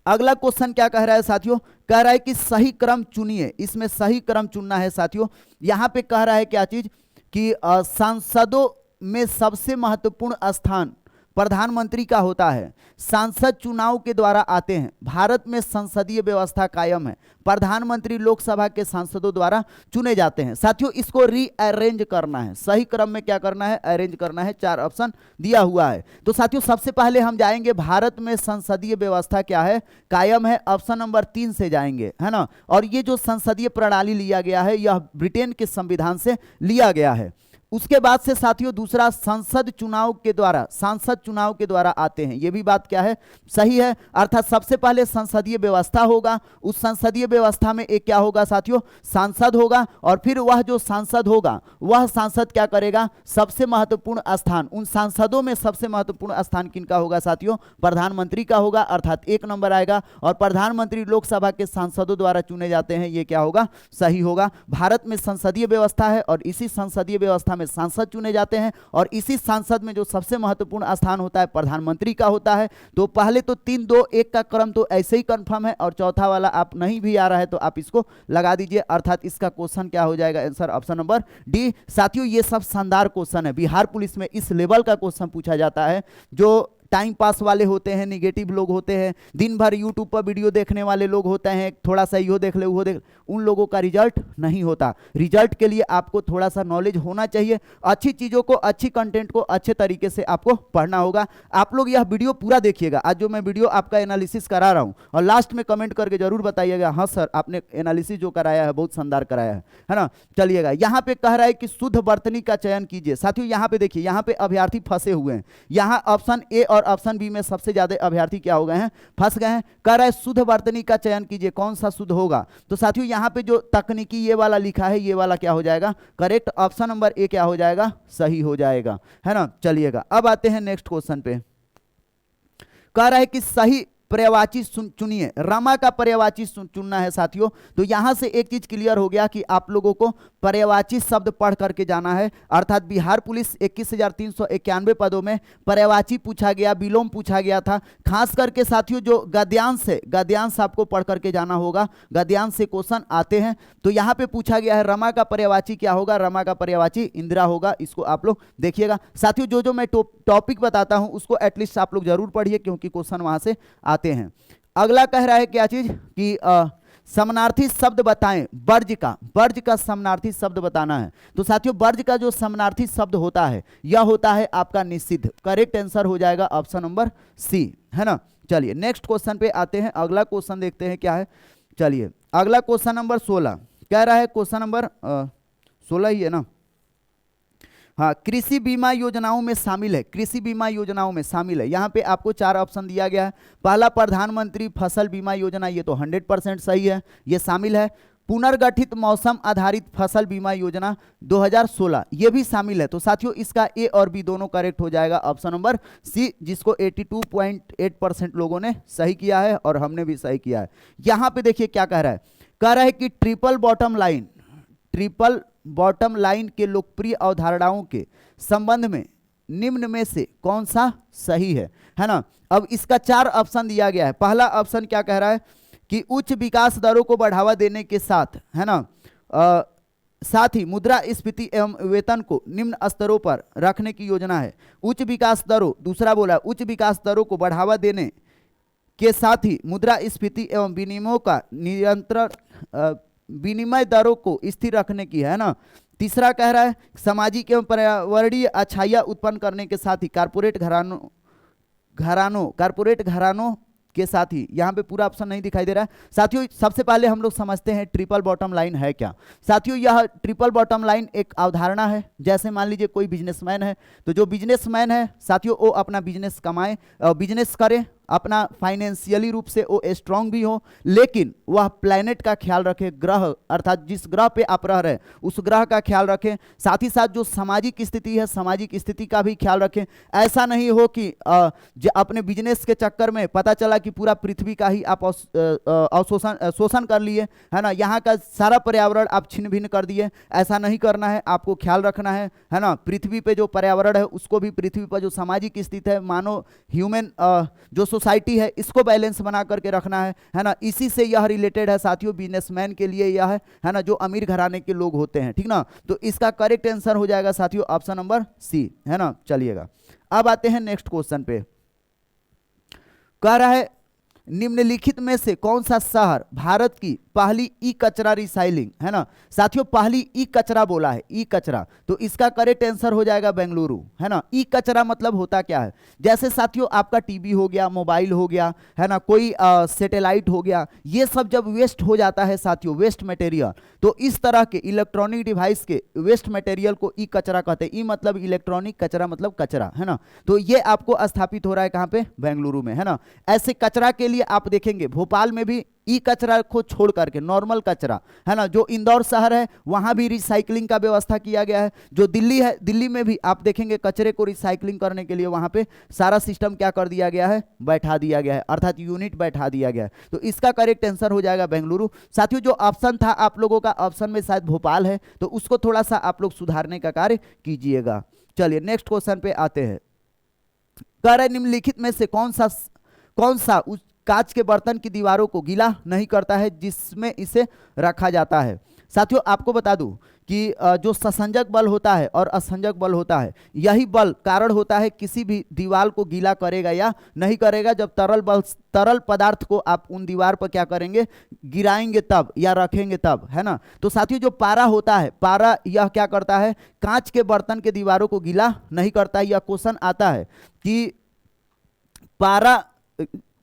अगला क्वेश्चन क्या कह रहा है साथियों, कह रहा है कि सही क्रम चुनिए। इसमें सही क्रम चुनना है साथियों। यहां पे कह रहा है क्या चीज कि सांसदों में सबसे महत्वपूर्ण स्थान प्रधानमंत्री का होता है। सांसद चुनाव के द्वारा आते हैं। भारत में संसदीय व्यवस्था कायम है। प्रधानमंत्री लोकसभा के सांसदों द्वारा चुने जाते हैं। साथियों इसको रीअरेंज करना है, सही क्रम में क्या करना है, अरेंज करना है। 4 ऑप्शन दिया हुआ है। तो साथियों सबसे पहले हम जाएंगे भारत में संसदीय व्यवस्था क्या है, कायम है, ऑप्शन नंबर 3 से जाएंगे, है ना। और ये जो संसदीय प्रणाली लिया गया है यह ब्रिटेन के संविधान से लिया गया है। उसके बाद से साथियों दूसरा सांसद चुनाव के द्वारा, सांसद चुनाव के द्वारा आते हैं, यह भी बात क्या है, सही है। अर्थात सबसे पहले संसदीय व्यवस्था होगा, उस संसदीय व्यवस्था में एक क्या होगा साथियों, सांसद होगा, और फिर वह जो सांसद होगा वह सांसद क्या करेगा, सबसे महत्वपूर्ण स्थान, उन सांसदों में सबसे महत्वपूर्ण स्थान किनका होगा साथियों, प्रधानमंत्री का होगा, अर्थात 1 नंबर आएगा। और प्रधानमंत्री लोकसभा के सांसदों द्वारा चुने जाते हैं, ये क्या होगा, सही होगा। भारत में संसदीय व्यवस्था है और इसी संसदीय व्यवस्था में सांसद चुने जाते हैं, और इसी सांसद में जो सबसे महत्वपूर्ण स्थान होता है प्रधानमंत्री का होता है। तो पहले तो 3 2 1 का क्रम तो ऐसे ही कंफर्म है, और चौथा वाला आप नहीं भी आ रहा है तो आप इसको लगा दीजिए। अर्थात इसका क्वेश्चन क्या हो जाएगा, आंसर ऑप्शन नंबर डी। साथियों ये सब शानदार क्वेश्चन है, बिहार पुलिस में इस लेवल का क्वेश्चन पूछा जाता है। जो टाइम पास वाले होते हैं, निगेटिव लोग होते हैं, दिन भर यूट्यूब पर वीडियो देखने वाले लोग होते हैं, थोड़ा सा यो देख ले वो देख, उन लोगों का रिजल्ट नहीं होता। रिजल्ट के लिए आपको थोड़ा सा नॉलेज होना चाहिए, अच्छी चीज़ों को, अच्छी कंटेंट को अच्छे तरीके से आपको पढ़ना होगा। आप लोग यह वीडियो पूरा देखिएगा, आज जो मैं वीडियो आपका एनालिसिस करा रहा हूँ, और लास्ट में कमेंट करके जरूर बताइएगा हाँ सर आपने एनालिसिस जो कराया है बहुत शानदार कराया है ना। चलिएगा यहाँ पे कह रहा है कि शुद्ध वर्तनी का चयन कीजिए। साथियों यहाँ पे देखिए, यहाँ पे अभ्यर्थी फंसे हुए हैं। यहाँ ऑप्शन ए और ऑप्शन बी में सबसे ज्यादा अभ्यर्थी क्या हो गए हैं, फंस गए हैं। कह रहा है शुद्ध वर्तनी का चयन कीजिए, कौन सा शुद्ध होगा। तो साथियों यहाँ पे जो तकनीकी ये वाला लिखा है, ये वाला क्या हो जाएगा, करेक्ट, ऑप्शन नंबर ए क्या हो जाएगा, सही हो जाएगा, है ना। चलिएगा अब आते हैं नेक्स्ट क्वेश्चन पे। कह रहा है कि सही पर्यायवाची चुनिए। रमा का पर्यायवाची चुनना है साथियों। तो यहां से एक चीज क्लियर हो गया कि आप लोगों को पर्यायवाची शब्द पढ़ करके जाना है, अर्थात बिहार पुलिस 21,391 पदों में पर्यायवाची पूछा गया, विलोम पूछा गया था। खास करके साथियों जो गद्यांश है, गद्यांश आपको पढ़ करके जाना होगा, गद्यांश से क्वेश्चन आते हैं। तो यहां पे पूछा गया है रमा का पर्यायवाची क्या होगा, रमा का पर्यायवाची इंदिरा होगा। इसको आप लोग देखिएगा साथियों। जो मैं टॉपिक बताता हूं उसको एटलीस्ट आप लोग जरूर पढ़िए, क्योंकि क्वेश्चन वहां से आते हैं। अगला कह रहा है क्या चीज कि समानार्थी शब्द बताएं। वर्ज का समानार्थी शब्द बताना है। तो साथियों वर्ज का जो समानार्थी शब्द होता है यह होता है आपका निषिद्ध। करेक्ट आंसर हो जाएगा ऑप्शन नंबर सी, है ना। चलिए नेक्स्ट क्वेश्चन पे आते हैं। अगला क्वेश्चन देखते हैं क्या है। चलिए अगला क्वेश्चन नंबर 16 कह रहा है, क्वेश्चन नंबर 16 ही है ना, हाँ, कृषि बीमा योजनाओं में शामिल है। कृषि बीमा योजनाओं में शामिल है। यहाँ पे आपको 4 ऑप्शन दिया गया है। पहला प्रधानमंत्री फसल बीमा योजना, ये तो 100% सही है, ये शामिल है। पुनर्गठित मौसम आधारित फसल बीमा योजना 2016, ये भी शामिल है। तो साथियों इसका ए और बी दोनों करेक्ट हो जाएगा ऑप्शन नंबर सी, जिसको 82.8% लोगों ने सही किया है और हमने भी सही किया है। यहाँ पे देखिए क्या कह रहा है कि ट्रिपल बॉटम लाइन के लोकप्रिय अवधारणाओं के संबंध में निम्न में से कौन सा सही है ना। अब इसका 4 ऑप्शन दिया गया है। पहला ऑप्शन क्या कह रहा है कि उच्च विकास दरों को बढ़ावा देने के साथ, है ना, साथ ही मुद्रास्फीति एवं वेतन को निम्न स्तरों पर रखने की योजना है। उच्च विकास दरों, दूसरा बोला उच्च विकास दरों को बढ़ावा देने के साथ ही मुद्रास्फीति एवं विनिमयों का नियंत्रण, विनिमय दरों को स्थिर रखने की, है ना। तीसरा कह रहा है सामाजिक एवं पर्यावरणीय अच्छाइयाँ उत्पन्न करने के साथ ही कारपोरेट घरानों के साथ ही, यहाँ पे पूरा ऑप्शन नहीं दिखाई दे रहा है साथियों। सबसे पहले हम लोग समझते हैं ट्रिपल बॉटम लाइन है क्या। साथियों यह ट्रिपल बॉटम लाइन एक अवधारणा है। जैसे मान लीजिए कोई बिजनेसमैन है, तो जो बिजनेसमैन है साथियों वो अपना बिजनेस कमाए, बिजनेस करे, अपना फाइनेंशियली रूप से वो स्ट्रांग भी हो, लेकिन वह प्लैनेट का ख्याल रखे, ग्रह अर्थात जिस ग्रह पे आप रह रहे हैं उस ग्रह का ख्याल रखें। साथ ही साथ जो सामाजिक स्थिति है, सामाजिक स्थिति का भी ख्याल रखें। ऐसा नहीं हो कि अपने बिजनेस के चक्कर में पता चला कि पूरा पृथ्वी का ही आप शोषण कर लिए, है ना, यहाँ का सारा पर्यावरण आप छिन्न भिन्न कर दिए। ऐसा नहीं करना है, आपको ख्याल रखना है ना। पृथ्वी पे जो पर्यावरण है उसको भी, पृथ्वी पर जो सामाजिक स्थिति है, मानव ह्यूमन जो सोसाइटी है, इसको बैलेंस बना करके रखना है ना। इसी से यह रिलेटेड है साथियों, बिजनेसमैन के लिए यह है ना, जो अमीर घराने के लोग होते हैं, ठीक ना। तो इसका करेक्ट आंसर हो जाएगा साथियों ऑप्शन नंबर सी, है ना। चलिएगा अब आते हैं नेक्स्ट क्वेश्चन पे। कह रहा है निम्नलिखित में से कौन सा शहर भारत की पहली ई कचरा रिसाइलिंग, है ना। साथियों पहली ई कचरा बोला है, ई कचरा, तो इसका करेक्ट आंसर हो जाएगा बेंगलुरु, है ना। ई कचरा मतलब होता क्या है, जैसे साथियों आपका टीवी हो गया, मोबाइल हो गया, है ना, कोई सैटेलाइट हो गया, ये सब जब वेस्ट हो जाता है साथियों, वेस्ट मटेरियल, तो इस तरह के इलेक्ट्रॉनिक डिवाइस के वेस्ट मटेरियल को ई कचरा कहते हैं। ई मतलब इलेक्ट्रॉनिक, कचरा मतलब कचरा, है ना। तो ये आपको स्थापित हो रहा है कहाँ पे, बेंगलुरु में, है ना। ऐसे कचरा के लिए आप देखेंगे भोपाल में भी ई कचरा को छोड़ करके नॉर्मल कचरा, है ना, जो इंदौर शहर है वहां भी रिसाइकलिंग का व्यवस्था किया गया है। जो दिल्ली है, दिल्ली में भी आप देखेंगे कचरे को रिसाइकलिंग करने के लिए वहां पे सारा सिस्टम क्या कर दिया गया है, बैठा दिया गया है, अर्थात यूनिट बैठा दिया गया है। तो इसका करेक्ट आंसर हो जाएगा बेंगलुरु। साथियों जो ऑप्शन था आप लोगों का, ऑप्शन में शायद भोपाल है, तो उसको थोड़ा सा आप लोग सुधारने का कार्य कीजिएगा। चलिए नेक्स्ट क्वेश्चन पे आते हैं। कह रहे निम्नलिखित में से कौन सा उस कांच के बर्तन की दीवारों को गीला नहीं करता है जिसमें इसे रखा जाता है। साथियों आपको बता दूं कि जो ससंजक बल होता है और असंजक बल होता है, यही बल कारण होता है किसी भी दीवार को गीला करेगा या नहीं करेगा। जब तरल पदार्थ को आप उन दीवार पर क्या करेंगे, गिराएंगे तब या रखेंगे तब, है ना। तो साथियों जो पारा होता है, पारा यह क्या करता है, कांच के बर्तन के दीवारों को गीला नहीं करता है। यह क्वेश्चन आता है कि पारा,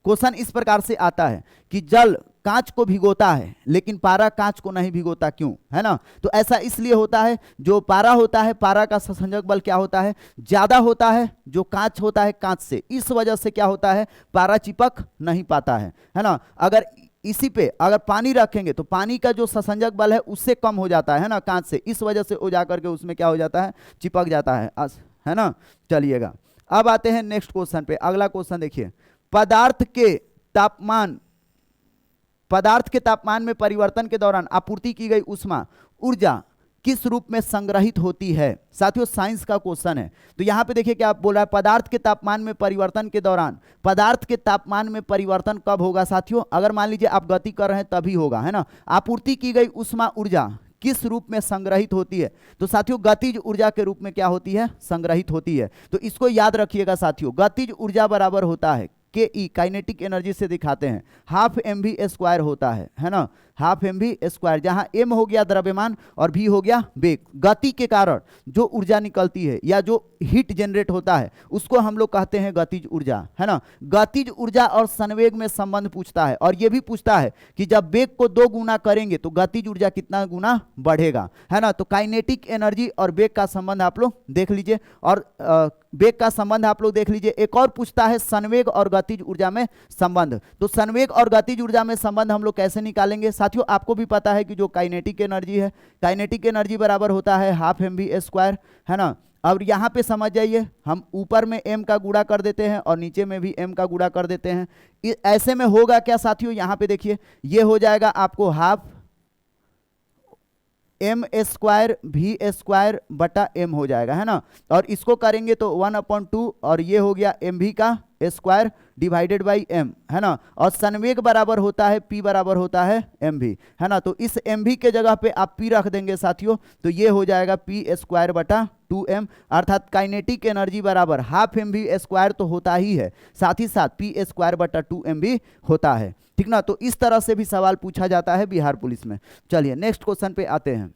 क्वेश्चन इस प्रकार से आता है कि जल कांच को भिगोता है लेकिन पारा कांच को नहीं भिगोता, क्यों, है ना। तो ऐसा इसलिए होता है, जो पारा होता है, पारा का ससंजक बल क्या होता है, ज्यादा होता है जो कांच होता है कांच से। इस वजह से क्या होता है, पारा चिपक नहीं पाता है ना। अगर इसी पे अगर पानी रखेंगे तो पानी का जो ससंजक बल है उससे कम हो जाता है ना, कांच से। इस वजह से वो जाकर के उसमें क्या हो जाता है, चिपक जाता है ना। चलिएगा अब आते हैं नेक्स्ट क्वेश्चन पे। अगला क्वेश्चन देखिए, पदार्थ के तापमान, पदार्थ के तापमान में परिवर्तन के दौरान आपूर्ति की गई ऊष्मा ऊर्जा किस रूप में संग्रहित होती है। साथियों साइंस का क्वेश्चन है। तो यहां पे देखिए क्या बोल रहा है, पदार्थ के तापमान में परिवर्तन के दौरान, पदार्थ के तापमान में परिवर्तन कब होगा साथियों, अगर मान लीजिए आप गति कर रहे हैं तभी होगा, है ना। आपूर्ति की गई ऊष्मा ऊर्जा किस रूप में संग्रहित होती है, तो साथियों गतिज ऊर्जा के रूप में क्या होती है, संग्रहित होती है। तो इसको याद रखिएगा साथियों, गतिज ऊर्जा बराबर होता है के ई, काइनेटिक एनर्जी से दिखाते हैं, हाफ एम वी स्क्वायर होता है ना, हाफ एम वी स्क्वायर, जहां एम हो गया द्रव्यमान और भी हो गया वेग। गति के कारण जो ऊर्जा निकलती है या जो हीट जनरेट होता है उसको हम लोग कहते हैं गतिज ऊर्जा, है ना। गतिज ऊर्जा और संवेग में संबंध पूछता है और यह भी पूछता है कि जब वेग को 2 गुना करेंगे तो गतिज ऊर्जा कितना गुना बढ़ेगा, है ना। तो काइनेटिक एनर्जी और वेग का संबंध आप लोग देख लीजिए और वेग का संबंध आप लोग देख लीजिए। एक और पूछता है संवेग और गतिज ऊर्जा में संबंध। तो संवेग और गतिज ऊर्जा में संबंध हम लोग कैसे निकालेंगे साथियों, आपको भी पता है कि जो काइनेटिक एनर्जी है, काइनेटिक एनर्जी बराबर होता है हाफ एम वी स्क्वायर, है ना। अब यहां पे समझ जाइए, हम ऊपर में m का गुणा कर देते हैं और नीचे में भी m का गुणा कर देते हैं। ऐसे में होगा क्या साथियों, यहां पे देखिए ये हो जाएगा आपको half m square v square बटा m हो जाएगा, है ना। और इसको करेंगे तो 1/2 और ये हो गया एम वी का स्क्वायर डिवाइडेड बाई m, है ना। और संवेग बराबर होता है p बराबर होता है एम वी, है ना। तो इस एम वी के जगह पे आप p रख देंगे साथियों, तो ये हो जाएगा p स्क्वायर बटा 2m, अर्थात काइनेटिक एनर्जी बराबर हाफ एम वी स्क्वायर तो होता ही है, साथ ही साथ p स्क्वायर बटा 2m भी होता है, ठीक ना। तो इस तरह से भी सवाल पूछा जाता है बिहार पुलिस में। चलिए नेक्स्ट क्वेश्चन पे आते हैं।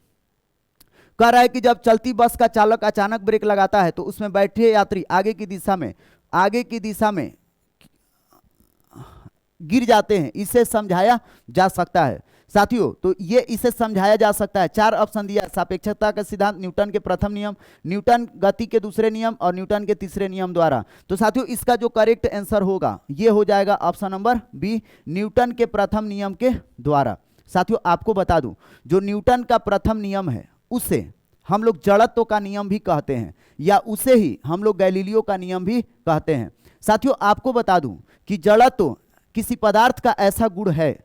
कह रहा है कि जब चलती बस का चालक अचानक ब्रेक लगाता है तो उसमें बैठे यात्री आगे की दिशा में गिर जाते हैं, इसे समझाया जा सकता है साथियों। तो ये इसे समझाया जा सकता है, 4 ऑप्शन दिया, सापेक्षता का सिद्धांत, न्यूटन के प्रथम नियम, न्यूटन गति के दूसरे नियम और न्यूटन के तीसरे नियम द्वारा। तो साथियों इसका जो करेक्ट आंसर होगा ये हो जाएगा ऑप्शन नंबर बी, न्यूटन के प्रथम नियम के द्वारा। साथियों आपको बता दूं, जो न्यूटन का प्रथम नियम है उसे हम लोग जड़त्व का नियम भी कहते हैं, या उसे ही हम लोग गैलीलियो का नियम भी कहते हैं। साथियों आपको बता दूं कि जड़त्व किसी पदार्थ का ऐसा गुण है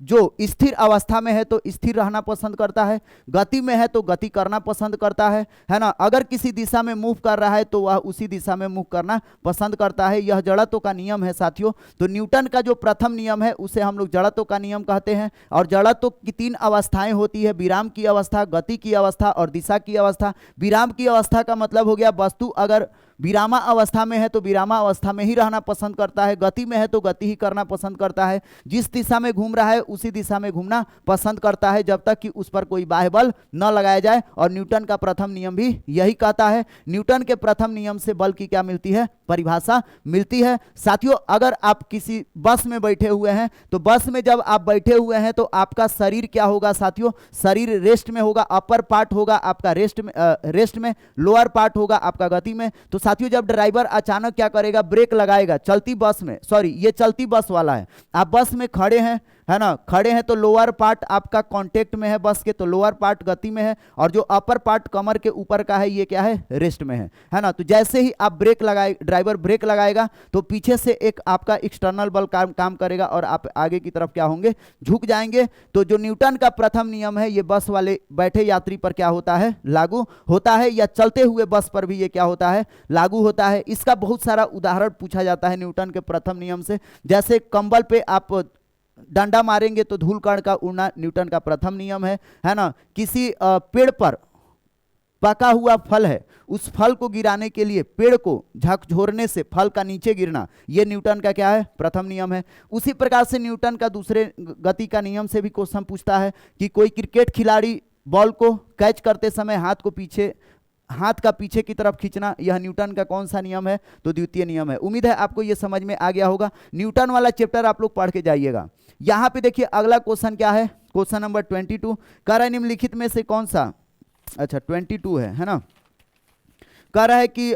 जो स्थिर अवस्था में है तो स्थिर रहना पसंद करता है, गति में है तो गति करना पसंद करता है ना। अगर किसी दिशा में मूव कर रहा है तो वह उसी दिशा में मूव करना पसंद करता है। यह जड़त्व का नियम है साथियों। तो न्यूटन का जो प्रथम नियम है उसे हम लोग जड़त्व का नियम कहते हैं। और जड़त्व की 3 अवस्थाएं होती है, विराम की अवस्था, गति की अवस्था और दिशा की अवस्था। विराम की अवस्था का मतलब हो गया वस्तु अगर विरामा अवस्था में है तो विरामा अवस्था में ही रहना पसंद करता है, गति में है तो गति ही करना पसंद करता है, जिस दिशा में घूम रहा है उसी दिशा में घूमना पसंद करता है जब तक कि उस पर कोई बाह्य बल न लगाया जाए। और न्यूटन का प्रथम नियम भी यही कहता है। न्यूटन के प्रथम नियम से बल की क्या मिलती है, परिभाषा मिलती है। साथियों अगर आप किसी बस में बैठे हुए हैं तो बस में जब आप बैठे हुए हैं तो आपका शरीर क्या होगा साथियों, शरीर रेस्ट में होगा, अपर पार्ट होगा आपका रेस्ट में, लोअर पार्ट होगा आपका गति में। तो साथियों जब ड्राइवर अचानक क्या करेगा, ब्रेक लगाएगा चलती बस में, सॉरी ये चलती बस वाला है, आप बस में खड़े हैं, है ना, खड़े हैं तो लोअर पार्ट आपका कांटेक्ट में है बस के, तो लोअर पार्ट गति में है और जो अपर पार्ट कमर के ऊपर का है ये क्या है, रेस्ट में है ना। तो जैसे ही आप ब्रेक लगाए, ड्राइवर ब्रेक लगाएगा तो पीछे से एक आपका एक्सटर्नल बल काम करेगा और आप आगे की तरफ क्या होंगे, झुक जाएंगे। तो जो न्यूटन का प्रथम नियम है ये बस वाले बैठे यात्री पर क्या होता है, लागू होता है, या चलते हुए बस पर भी ये क्या होता है, लागू होता है। इसका बहुत सारा उदाहरण पूछा जाता है न्यूटन के प्रथम नियम से। जैसे कंबल पे आप डंडा मारेंगे तो धूल कण का उड़ना न्यूटन का प्रथम नियम है ना। किसी पेड़ पर पका हुआ फल है, उस फल को गिराने के लिए पेड़ को झकझोरने से फल का नीचे गिरना, यह न्यूटन का क्या है, प्रथम नियम है। उसी प्रकार से न्यूटन का दूसरे गति का नियम से भी क्वेश्चन पूछता है कि कोई क्रिकेट खिलाड़ी बॉल को कैच करते समय हाथ का पीछे की तरफ खींचना, यह न्यूटन का कौन सा नियम है, तो द्वितीय नियम है। उम्मीद है आपको यह समझ में आ गया होगा। न्यूटन वाला चैप्टर आप लोग पढ़ के जाइएगा। यहां पे देखिए अगला क्वेश्चन क्या है, क्वेश्चन नंबर 22, कह रहा है निम्नलिखित में से कौन सा, अच्छा 22 है ना, कह रहा है कि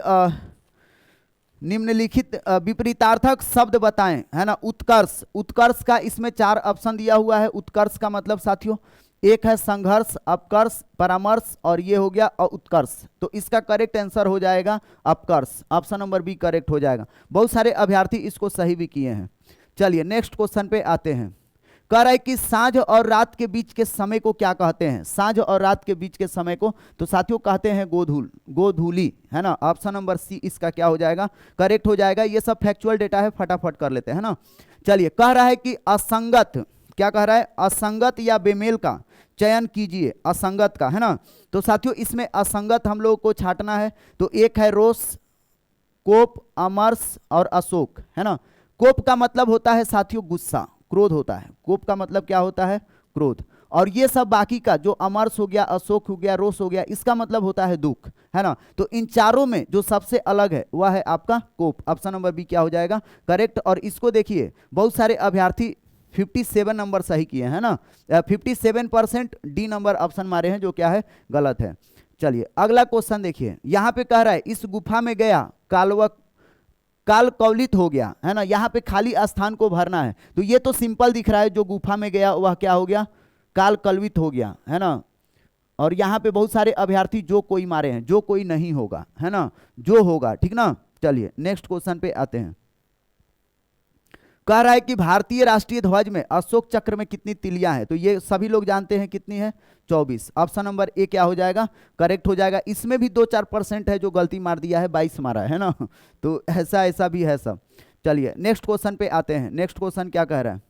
निम्नलिखित विपरीतार्थक शब्द बताएं, है ना। उत्कर्ष का इसमें 4 ऑप्शन दिया हुआ है। उत्कर्ष का मतलब साथियों एक है संघर्ष, अपकर्ष, परामर्श और ये हो गया उत्कर्ष। तो इसका करेक्ट आंसर हो जाएगा अपकर्ष, ऑप्शन नंबर बी करेक्ट हो जाएगा। बहुत सारे अभ्यर्थी इसको सही भी किए हैं। चलिए नेक्स्ट क्वेश्चन पे आते हैं। कह रहा है कि सांझ और रात के बीच के समय को क्या कहते हैं? सांझ और रात के बीच के समय को तो साथियों कहते हैं गोधूली, है ना। ऑप्शन नंबर सी इसका क्या हो जाएगा? करेक्ट हो जाएगा। ये सब फैक्चुअल डेटा है, फटाफट कर लेते हैं ना। चलिए, कह रहा है कि असंगत, क्या कह रहा है? असंगत या बेमेल का चयन कीजिए, असंगत का, है ना। तो साथियों इसमें असंगत हम लोग को छांटना है। तो एक है रोष, कोप, अमर्ष और अशोक, है ना। कोप का मतलब होता है साथियों गुस्सा, क्रोध होता है। कोप का मतलब क्या होता है? क्रोध। और ये सब बाकी का जो अमर्ष हो गया, अशोक हो गया, रोष हो गया, इसका मतलब होता है दुख, है ना। तो इन चारों में जो सबसे अलग है वह है आपका कोप। ऑप्शन नंबर बी क्या हो जाएगा? करेक्ट। और इसको देखिए, बहुत सारे अभ्यर्थी 57 नंबर सही किए हैं ना। 57% डी नंबर ऑप्शन मारे हैं, जो क्या है? गलत है। चलिए अगला क्वेश्चन देखिए, यहां पे कह रहा है इस गुफा में गया काल कवलित हो गया, है ना। यहाँ पे खाली स्थान को भरना है। तो ये तो सिंपल दिख रहा है, जो गुफा में गया वह क्या हो गया? काल कलवित हो गया, है ना। और यहाँ पे बहुत सारे अभ्यर्थी जो कोई मारे हैं, जो कोई नहीं होगा, है ना, जो होगा, ठीक ना। चलिए नेक्स्ट क्वेश्चन पे आते हैं। कह रहा है कि भारतीय राष्ट्रीय ध्वज में अशोक चक्र में कितनी तिलियां हैं? तो ये सभी लोग जानते हैं, कितनी है? 24। ऑप्शन नंबर ए क्या हो जाएगा? करेक्ट हो जाएगा। इसमें भी 2-4% है जो गलती मार दिया है, 22 मारा है ना। तो ऐसा भी है सब। चलिए नेक्स्ट क्वेश्चन पे आते हैं। नेक्स्ट क्वेश्चन क्या कह रहा है?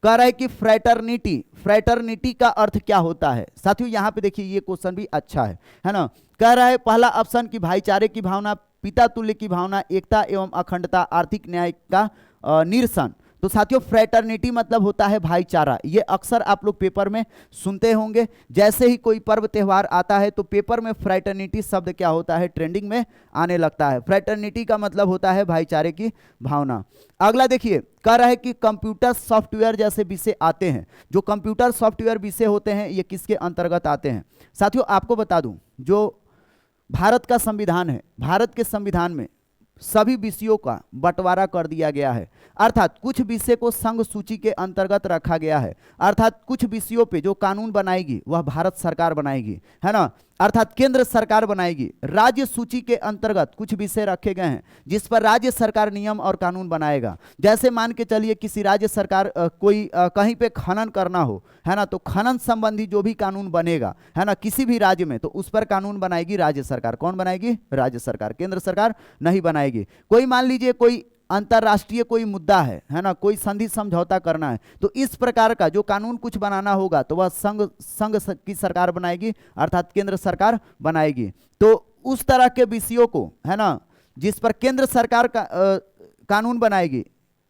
कह रहा है कि फ्रेटर्निटी का अर्थ क्या होता है? साथियों यहाँ पे देखिए, ये क्वेश्चन भी अच्छा है ना। कह रहा है पहला ऑप्शन की भाईचारे की भावना, पिता तुल्य की भावना, एकता एवं अखंडता, आर्थिक न्याय का निरसन। तो साथियों फ्रेटर्निटी मतलब होता है भाईचारा। ये अक्सर आप लोग पेपर में सुनते होंगे। जैसे ही कोई पर्व त्यौहार आता है तो पेपर में फ्रेटर्निटी शब्द क्या होता है? ट्रेंडिंग में आने लगता है। फ्रेटर्निटी का मतलब होता है भाईचारे की भावना। अगला देखिए, कह रहा है कि कंप्यूटर सॉफ्टवेयर जैसे विषय आते हैं। जो कंप्यूटर सॉफ्टवेयर विषय होते हैं ये किसके अंतर्गत आते हैं? साथियों आपको बता दूं, जो भारत का संविधान है, भारत के संविधान में सभी विषयों का बंटवारा कर दिया गया है। अर्थात कुछ विषय को संघ सूची के अंतर्गत रखा गया है। अर्थात कुछ विषयों पे जो कानून बनाएगी वह भारत सरकार बनाएगी, है ना। अर्थात केंद्र सरकार बनाएगी। राज्य सूची के अंतर्गत कुछ विषय रखे गए हैं जिस पर राज्य सरकार नियम और कानून बनाएगा। जैसे मान के चलिए किसी राज्य सरकार कोई कहीं पे खनन करना हो, है ना, तो खनन संबंधी जो भी कानून बनेगा, है ना, किसी भी राज्य में, तो उस पर कानून बनाएगी राज्य सरकार। कौन बनाएगी? राज्य सरकार, केंद्र सरकार नहीं बनाएगी। कोई मान लीजिए कोई अंतरराष्ट्रीय कोई मुद्दा है ना, कोई संधि समझौता करना है, तो इस प्रकार का जो कानून कुछ बनाना होगा तो वह संघ की सरकार बनाएगी, अर्थात केंद्र सरकार बनाएगी। तो उस तरह के विषयों को, है ना, जिस पर केंद्र सरकार का कानून बनाएगी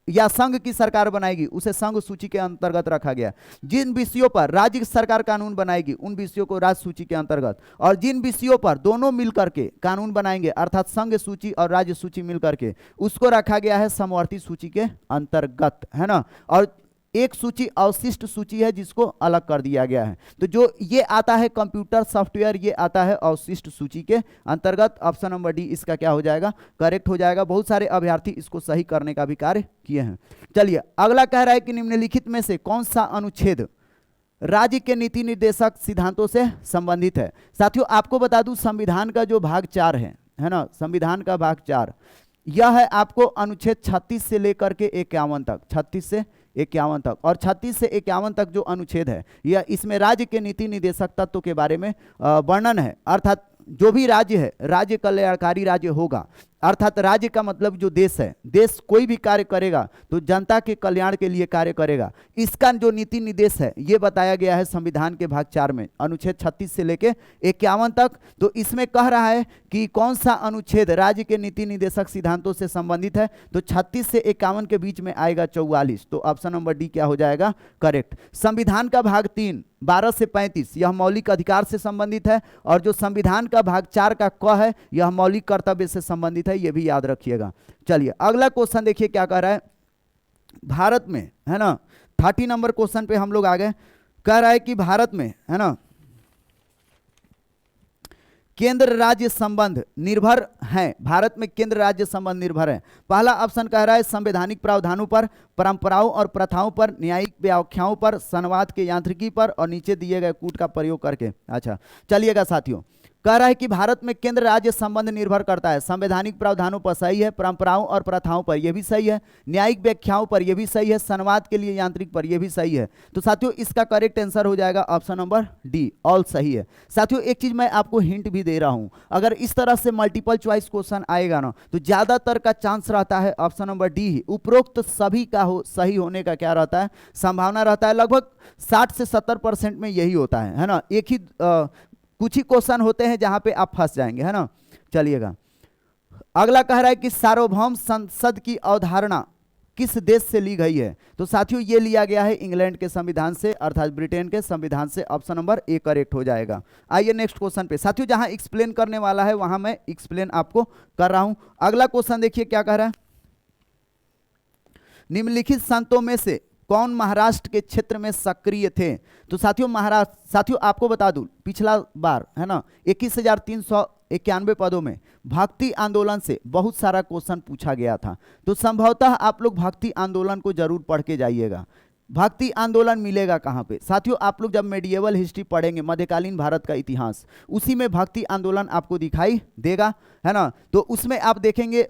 या संघ की सरकार बनाएगी, उसे संघ सूची के अंतर्गत रखा गया। जिन विषयों पर राज्य सरकार कानून बनाएगी उन विषयों को राज्य सूची के अंतर्गत, और जिन विषयों पर दोनों मिलकर के कानून बनाएंगे अर्थात संघ सूची और राज्य सूची मिलकर के, उसको रखा गया है समवर्ती सूची के अंतर्गत, है ना। और एक सूची अवशिष्ट सूची है जिसको अलग कर दिया गया है। तो जो ये आता है कंप्यूटर सॉफ्टवेयर, ये आता है अवशिष्ट सूची के अंतर्गत। ऑप्शन नंबर डी इसका क्या हो जाएगा? करेक्ट हो जाएगा। बहुत सारे अभ्यर्थी इसको सही करने का भी कार्य किए हैं। चलिए अगला कह रहा है कि निम्नलिखित में से कौन सा अनुच्छेद राज्य के नीति निर्देशक सिद्धांतों से संबंधित है? साथियों आपको बता दूं, संविधान का जो भाग 4 है ना, संविधान का भाग 4 यह है आपको अनुच्छेद 36 से लेकर के 51 तक, 36 से 51 तक, और 36 से 51 तक जो अनुच्छेद है यह इसमें राज्य के नीति निर्देशक तत्व के बारे में वर्णन है। अर्थात जो भी राज्य है, राज्य कल्याणकारी राज्य होगा, अर्थात राज्य का मतलब जो देश है, देश कोई भी कार्य करेगा तो जनता के कल्याण के लिए कार्य करेगा। इसका जो नीति निर्देश है ये बताया गया है संविधान के भाग 4 में, अनुच्छेद 36 से लेके 51 तक। तो इसमें कह रहा है कि कौन सा अनुच्छेद राज्य के नीति निर्देशक सिद्धांतों से संबंधित है, तो 36 से 51 के बीच में आएगा 44। तो ऑप्शन नंबर डी क्या हो जाएगा? करेक्ट। संविधान का भाग 3 12 से 35 यह मौलिक अधिकार से संबंधित है, और जो संविधान का भाग 4 का क है यह मौलिक कर्तव्य से संबंधित है, ये भी याद रखिएगा। चलिए अगला क्वेश्चन देखिए क्या कह रहा है। भारत में, है ना, 30 नंबर क्वेश्चन पे हम लोग आ गए। कह रहा है कि भारत में, है ना, केंद्र राज्य संबंध निर्भर है। भारत में केंद्र राज्य संबंध निर्भर है। पहला ऑप्शन कह रहा है संवैधानिक प्रावधानों पर, परंपराओं और प्रथाओं पर, न्यायिक व्याख्याओं पर, संवाद के यांत्रिकी पर, और नीचे दिए गए कूट का प्रयोग करके। अच्छा चलिएगा साथियों, कह रहा है कि भारत में केंद्र राज्य संबंध निर्भर करता है संवैधानिक प्रावधानों पर, सही है। परंपराओं और प्रथाओं पर, यह भी सही है। न्यायिक व्याख्याओं पर, यह भी सही है। संवाद के लिए यांत्रिक पर, यह भी सही है। तो साथियों इसका करेक्ट आंसर हो जाएगा ऑप्शन नंबर डी, ऑल सही है। साथियों एक चीज मैं आपको हिंट भी दे रहा हूं, अगर इस तरह से मल्टीपल चॉइस क्वेश्चन आएगा ना तो ज्यादातर का चांस रहता है ऑप्शन नंबर डी ही, उपरोक्त सभी का सही होने का क्या रहता है, संभावना रहता है। लगभग 60 से 70% में यही होता है ना। एक ही कुछ ही क्वेश्चन होते हैं जहां पे आप फंस जाएंगे, है ना। चलिएगा अगला कह रहा है कि सार्वभौम संसद की अवधारणा किस देश से ली गई है। तो साथियों ये लिया गया है इंग्लैंड के संविधान से, अर्थात ब्रिटेन के संविधान से। ऑप्शन नंबर ए करेक्ट हो जाएगा। आइए नेक्स्ट क्वेश्चन पे। साथियों जहां एक्सप्लेन करने वाला है वहां मैं एक्सप्लेन आपको कर रहा हूं। अगला क्वेश्चन देखिए क्या कह रहा है, निम्नलिखित संतों में से कौन महाराष्ट्र के क्षेत्र में सक्रिय थे। तो साथियों आपको बता दूं पिछला बार, है ना, 21,391 पदों में भक्ति आंदोलन से बहुत सारा क्वेश्चन पूछा गया था। तो संभवतः आप लोग भक्ति आंदोलन को जरूर पढ़ के जाइएगा। भक्ति आंदोलन मिलेगा कहाँ पे साथियों, आप लोग जब मेडिएवल हिस्ट्री पढ़ेंगे, मध्यकालीन भारत का इतिहास, उसी में भक्ति आंदोलन आपको दिखाई देगा, है ना। तो उसमें आप देखेंगे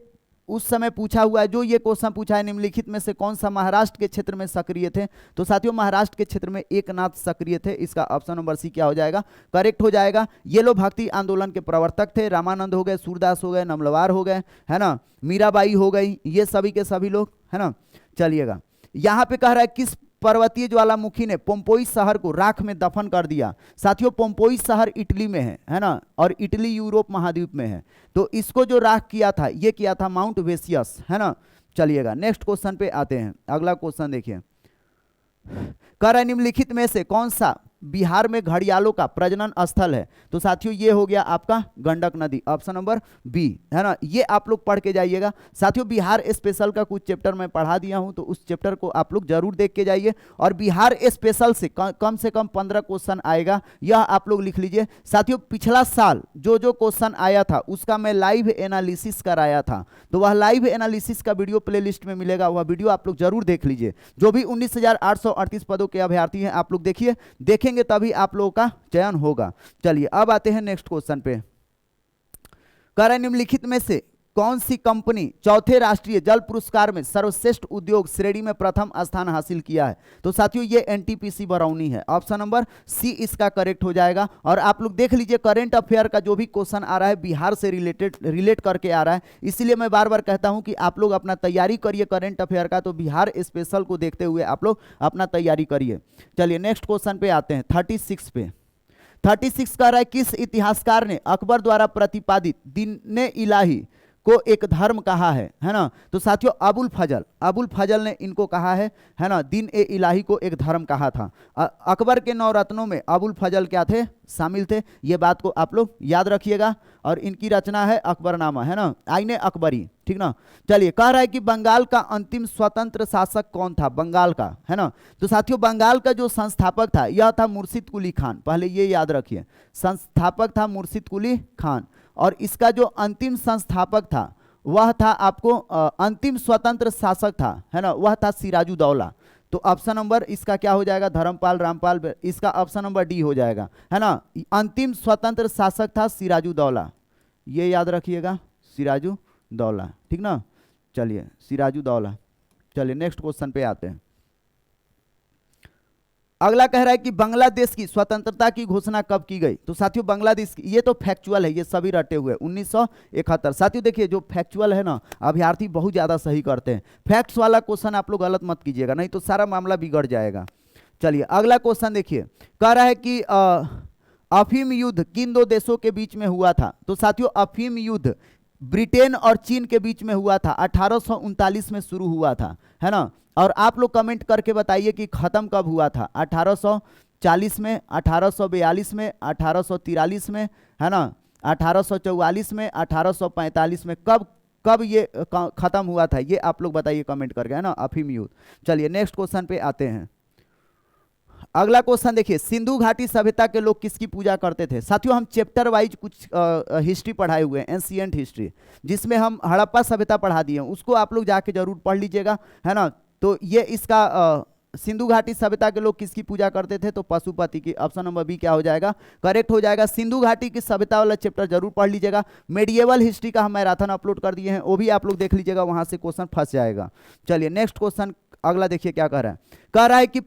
उस समय पूछा हुआ है, जो ये क्वेश्चन पूछा है, निम्नलिखित में से कौन सा महाराष्ट्र के क्षेत्र में सक्रिय थे। तो साथियों महाराष्ट्र के क्षेत्र में एकनाथ सक्रिय थे। इसका ऑप्शन नंबर सी क्या हो जाएगा, करेक्ट हो जाएगा। ये लोग भक्ति आंदोलन के प्रवर्तक थे। रामानंद हो गए, सूरदास हो गए, नमलवार हो गए, है ना, मीराबाई हो गई, ये सभी के सभी लोग, है ना। चलिएगा यहाँ पे कह रहा है किस पर्वतीय ज्वालामुखी ने पोम्पोई शहर को राख में दफन कर दिया। साथियों पोम्पोई शहर इटली में है ना, और इटली यूरोप महाद्वीप में है। तो इसको जो राख किया था ये किया था माउंट वेसियस, है ना। चलिएगा नेक्स्ट क्वेश्चन पे आते हैं। अगला क्वेश्चन देखिए, कह रहा है निम्नलिखित में से कौन सा बिहार में घड़ियालों का प्रजनन स्थल है। तो साथियों ये हो गया आपका गंडक नदी, ऑप्शन नंबर बी, है ना। ये आप लोग पढ़ के जाइएगा। साथियों बिहार स्पेशल का कुछ चैप्टर मैं पढ़ा दिया हूं, तो उस चैप्टर को आप लोग जरूर देख के जाइए। और बिहार स्पेशल से कम 15 क्वेश्चन आएगा, यह आप लोग लिख लीजिए। साथियों पिछला साल जो क्वेश्चन आया था उसका मैं लाइव एनालिसिस कराया था, तो वह लाइव एनालिसिस का वीडियो प्ले लिस्ट में मिलेगा, वह वीडियो आप लोग जरूर देख लीजिए। जो भी 19,838 पदों के अभ्यर्थी हैं आप लोग देखेंगे तभी आप लोगों का चयन होगा। चलिए अब आते हैं नेक्स्ट क्वेश्चन पे। कह रहा है निम्नलिखित में से कौन सी कंपनी चौथे राष्ट्रीय जल पुरस्कार में सर्वश्रेष्ठ उद्योग श्रेणी में प्रथम स्थान हासिल किया है। तो साथियों ये एनटीपीसी बरौनी है, ऑप्शन नंबर सी इसका करेक्ट हो जाएगा। और आप लोग देख लीजिए करेंट अफेयर का जो भी क्वेश्चन आ रहा है बिहार से रिलेट करके आ रहा है, इसीलिए मैं बार बार कहता हूं कि आप लोग अपना तैयारी करिए करेंट अफेयर का, तो बिहार स्पेशल को देखते हुए आप लोग अपना तैयारी करिए। चलिए नेक्स्ट क्वेश्चन पे आते हैं 36 पे। 36 कह रहा है किस इतिहासकार ने अकबर द्वारा प्रतिपादित दीन इलाही को एक धर्म कहा है ना। तो साथियों अबुल फजल ने इनको कहा है ना, दीन ए इलाही को एक धर्म कहा था। अकबर के 9 रत्नों में अबुल फजल क्या थे, शामिल थे। ये बात को आप लोग याद रखिएगा। और इनकी रचना है अकबरनामा, है ना, आईने अकबरी, ठीक ना। चलिए कह रहा है कि बंगाल का अंतिम स्वतंत्र शासक कौन था, बंगाल का, है ना। तो साथियों बंगाल का जो संस्थापक था यह था मुर्शिद कुली खान, पहले ये याद रखिए, संस्थापक था मुर्शिद कुली खान। और इसका जो अंतिम संस्थापक था वह था आपको अंतिम स्वतंत्र शासक था, है ना, वह था सिराजुद्दौला। तो ऑप्शन नंबर इसका क्या हो जाएगा, धर्मपाल रामपाल, इसका ऑप्शन नंबर डी हो जाएगा, है ना। अंतिम स्वतंत्र शासक था सिराजुद्दौला, ये याद रखिएगा, सिराजुद्दौला, ठीक ना। चलिए सिराजुद्दौला। चलिए नेक्स्ट क्वेश्चन पे आते हैं। अगला कह रहा है कि बांग्लादेश की स्वतंत्रता की घोषणा कब की गई। तो साथियों बांग्लादेश की, ये तो फैक्चुअल है, ये सभी रटे हुए 1971। साथियों देखिए जो फैक्चुअल है ना, अभ्यर्थी बहुत ज्यादा सही करते हैं। फैक्ट्स वाला क्वेश्चन आप लोग गलत मत कीजिएगा, नहीं तो सारा मामला बिगड़ जाएगा। चलिए अगला क्वेश्चन देखिए, कह रहा है कि अफीम युद्ध किन 2 देशों के बीच में हुआ था। तो साथियों अफीम युद्ध ब्रिटेन और चीन के बीच में हुआ था, 1839 में शुरू हुआ था, है ना। और आप लोग कमेंट करके बताइए कि खत्म कब हुआ था, 1840 में, 1842 में, 1843 में, है ना, 1844 में, 1845 में, कब ये खत्म हुआ था, ये आप लोग बताइए कमेंट करके, है ना, अफीम युद्ध। चलिए नेक्स्ट क्वेश्चन पे आते हैं। अगला क्वेश्चन देखिए, सिंधु घाटी सभ्यता के लोग किसकी पूजा करते थे। साथियों हम चैप्टर वाइज कुछ हिस्ट्री पढ़ाए हुए हैं, एंशिएंट हिस्ट्री, जिसमें हम हड़प्पा सभ्यता पढ़ा दिए हैं, उसको आप लोग जाके जरूर पढ़ लीजिएगा, है ना। तो ये इसका सिंधु घाटी सभ्यता के लोग किसकी पूजा करते थे? तो पशुपति की। ऑप्शन नंबर बी क्या हो जाएगा? करेक्ट हो जाएगा। सिंधु घाटी की सभ्यता वाला चैप्टर जरूर पढ़ लीजिएगा। मेडिएवल हिस्ट्री का हम मैराथन अपलोड कर दिए हैं, वो भी आप लोग देख लीजिएगा, वहां से क्वेश्चन फंस जाएगा। चलिए नेक्स्ट क्वेश्चन अगला देखिए क्या कह रहा है। कह रहा है कि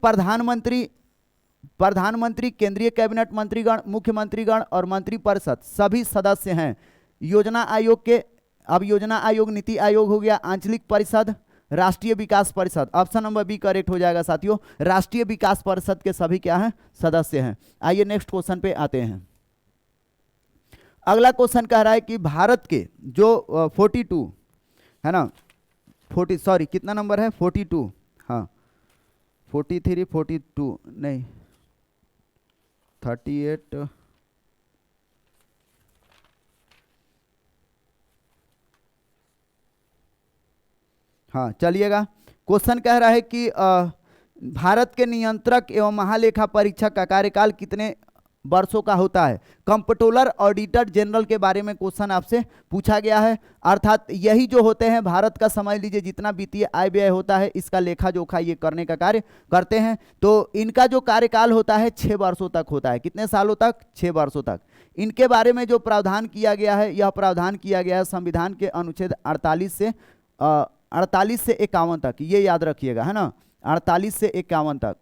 प्रधानमंत्री, केंद्रीय कैबिनेट मंत्रीगण, मुख्यमंत्रीगण और मंत्रिपरिषद सभी सदस्य हैं योजना आयोग के। अब योजना आयोग नीति आयोग हो गया, आंचलिक परिषद, राष्ट्रीय विकास परिषद। ऑप्शन नंबर बी करेक्ट हो जाएगा साथियों। राष्ट्रीय विकास परिषद के सभी क्या हैं? सदस्य हैं। आइए नेक्स्ट क्वेश्चन पे आते हैं। अगला क्वेश्चन कह रहा है कि भारत के जो 42 है ना, 40 सॉरी कितना नंबर है? 42, हाँ 43, 42 नहीं 38, हाँ चलिएगा। क्वेश्चन कह रहा है कि भारत के नियंत्रक एवं महालेखा परीक्षक का कार्यकाल कितने वर्षों का होता है? कंप्ट्रोलर ऑडिटर जनरल के बारे में क्वेश्चन आपसे पूछा गया है। अर्थात यही जो होते हैं भारत का, समझ लीजिए जितना वित्तीय आय व्यय होता है इसका लेखा जोखा ये करने का कार्य करते हैं। तो इनका जो कार्यकाल होता है 6 वर्षों तक होता है। कितने सालों तक? 6 वर्षों तक। इनके बारे में जो प्रावधान किया गया है, यह प्रावधान किया गया है संविधान के अनुच्छेद 48 से 51 तक, ये याद रखिएगा, है ना, 48 से 51 तक,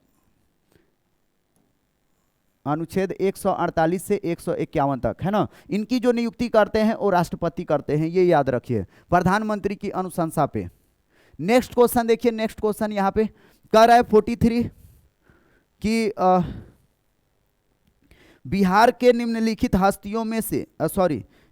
अनुच्छेद 148 से 151 तक, है ना। इनकी जो नियुक्ति करते हैं वो राष्ट्रपति करते हैं, ये याद रखिए, प्रधानमंत्री की अनुशंसा पे। नेक्स्ट क्वेश्चन देखिए, नेक्स्ट क्वेश्चन यहाँ पे कह रहा है 43 कि बिहार के निम्नलिखित हस्तियों में से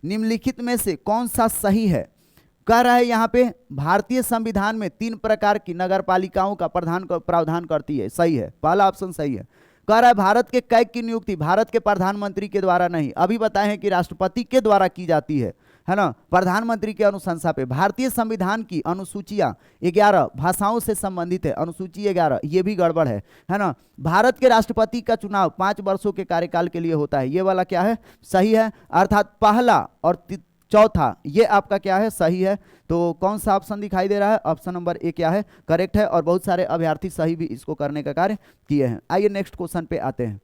निम्नलिखित में से कौन सा सही है? कह रहा है यहाँ पे भारतीय संविधान में 3 प्रकार की नगर पालिकाओं का प्रावधान करती है, सही है, पहला ऑप्शन सही है। कह रहा है भारत के कैग की नियुक्ति भारत के प्रधानमंत्री के द्वारा नहीं, अभी बताए हैं कि राष्ट्रपति के द्वारा की जाती है ना, प्रधानमंत्री के अनुशंसा पे। भारतीय संविधान की अनुसूचियां 11 भाषाओं से संबंधित है, अनुसूची 11, ये भी गड़बड़ है ना। भारत के राष्ट्रपति का चुनाव 5 वर्षों के कार्यकाल के लिए होता है, ये वाला क्या है? सही है। अर्थात पहला और चौथा ये आपका क्या है? सही है। तो कौन सा ऑप्शन दिखाई दे रहा है? ऑप्शन नंबर ए क्या है? करेक्ट है। और बहुत सारे अभ्यर्थी सही भी इसको करने का कार्य किए हैं। आइए नेक्स्ट क्वेश्चन पे आते हैं।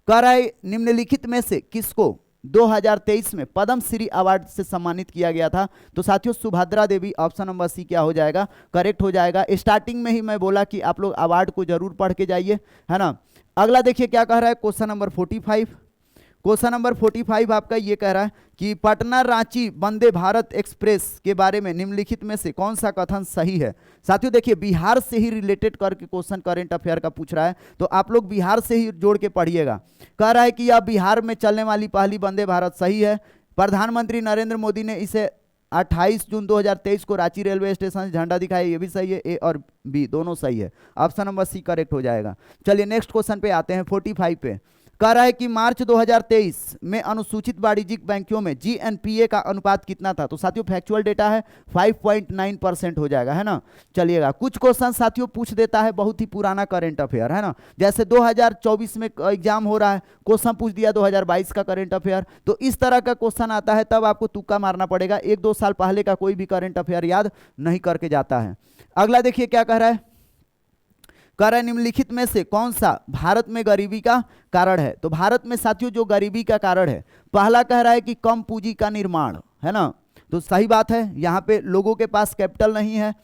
कह रहा है निम्नलिखित में से किसको 2023 में पद्म श्री अवार्ड से सम्मानित किया गया था? तो साथियों सुभद्रा देवी, ऑप्शन नंबर सी क्या हो जाएगा? करेक्ट हो जाएगा। स्टार्टिंग में ही मैं बोला कि आप लोग अवार्ड को जरूर पढ़ के जाइए, है ना। अगला देखिए क्या कह रहा है, क्वेश्चन नंबर 45। क्वेश्चन नंबर 45 आपका ये कह रहा है कि पटना रांची वंदे भारत एक्सप्रेस के बारे में निम्नलिखित में से कौन सा कथन सही है? साथियों देखिए बिहार से ही रिलेटेड करके क्वेश्चन करंट अफेयर का पूछ रहा है, तो आप लोग बिहार से ही जोड़ के पढ़िएगा। कह रहा है कि यह बिहार में चलने वाली पहली वंदे भारत, सही है। प्रधानमंत्री नरेंद्र मोदी ने इसे 28 जून 2023 को रांची रेलवे स्टेशन से झंडा दिखाया, ये भी सही है। ए और बी दोनों सही है, ऑप्शन नंबर सी करेक्ट हो जाएगा। चलिए नेक्स्ट क्वेश्चन पे आते हैं 45 पे। कह रहा है कि मार्च 2023 में अनुसूचित वाणिज्यिक बैंकों में जीएनपीए का अनुपात कितना था? तो साथियों फैक्चुअल डेटा है 5.9% हो जाएगा, है ना। चलिएगा कुछ क्वेश्चन साथियों पूछ देता है बहुत ही पुराना करंट अफेयर, है ना। जैसे 2024 में एग्जाम हो रहा है, क्वेश्चन पूछ दिया 2022 का करंट अफेयर, तो इस तरह का क्वेश्चन आता है तब आपको तुक्का मारना पड़ेगा। 1-2 साल पहले का कोई भी करंट अफेयर याद नहीं करके जाता है। अगला देखिए क्या कह रहा है, कह रहा है निम्नलिखित में से कौन सा भारत में गरीबी का कारण है? तो भारत में साथियों जो गरीबी का कारण है, पहला कह रहा है कि कम पूंजी का निर्माण, है ना, तो सही बात है, यहाँ पे लोगों के पास कैपिटल नहीं है।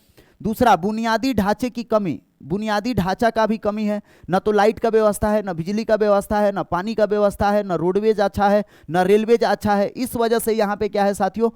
दूसरा बुनियादी ढांचे की कमी, बुनियादी ढांचा का भी कमी है, न तो लाइट का व्यवस्था है, न बिजली का व्यवस्था है, न पानी का व्यवस्था है, न रोडवेज अच्छा है, न रेलवेज अच्छा है। इस वजह से यहाँ पे क्या है साथियों,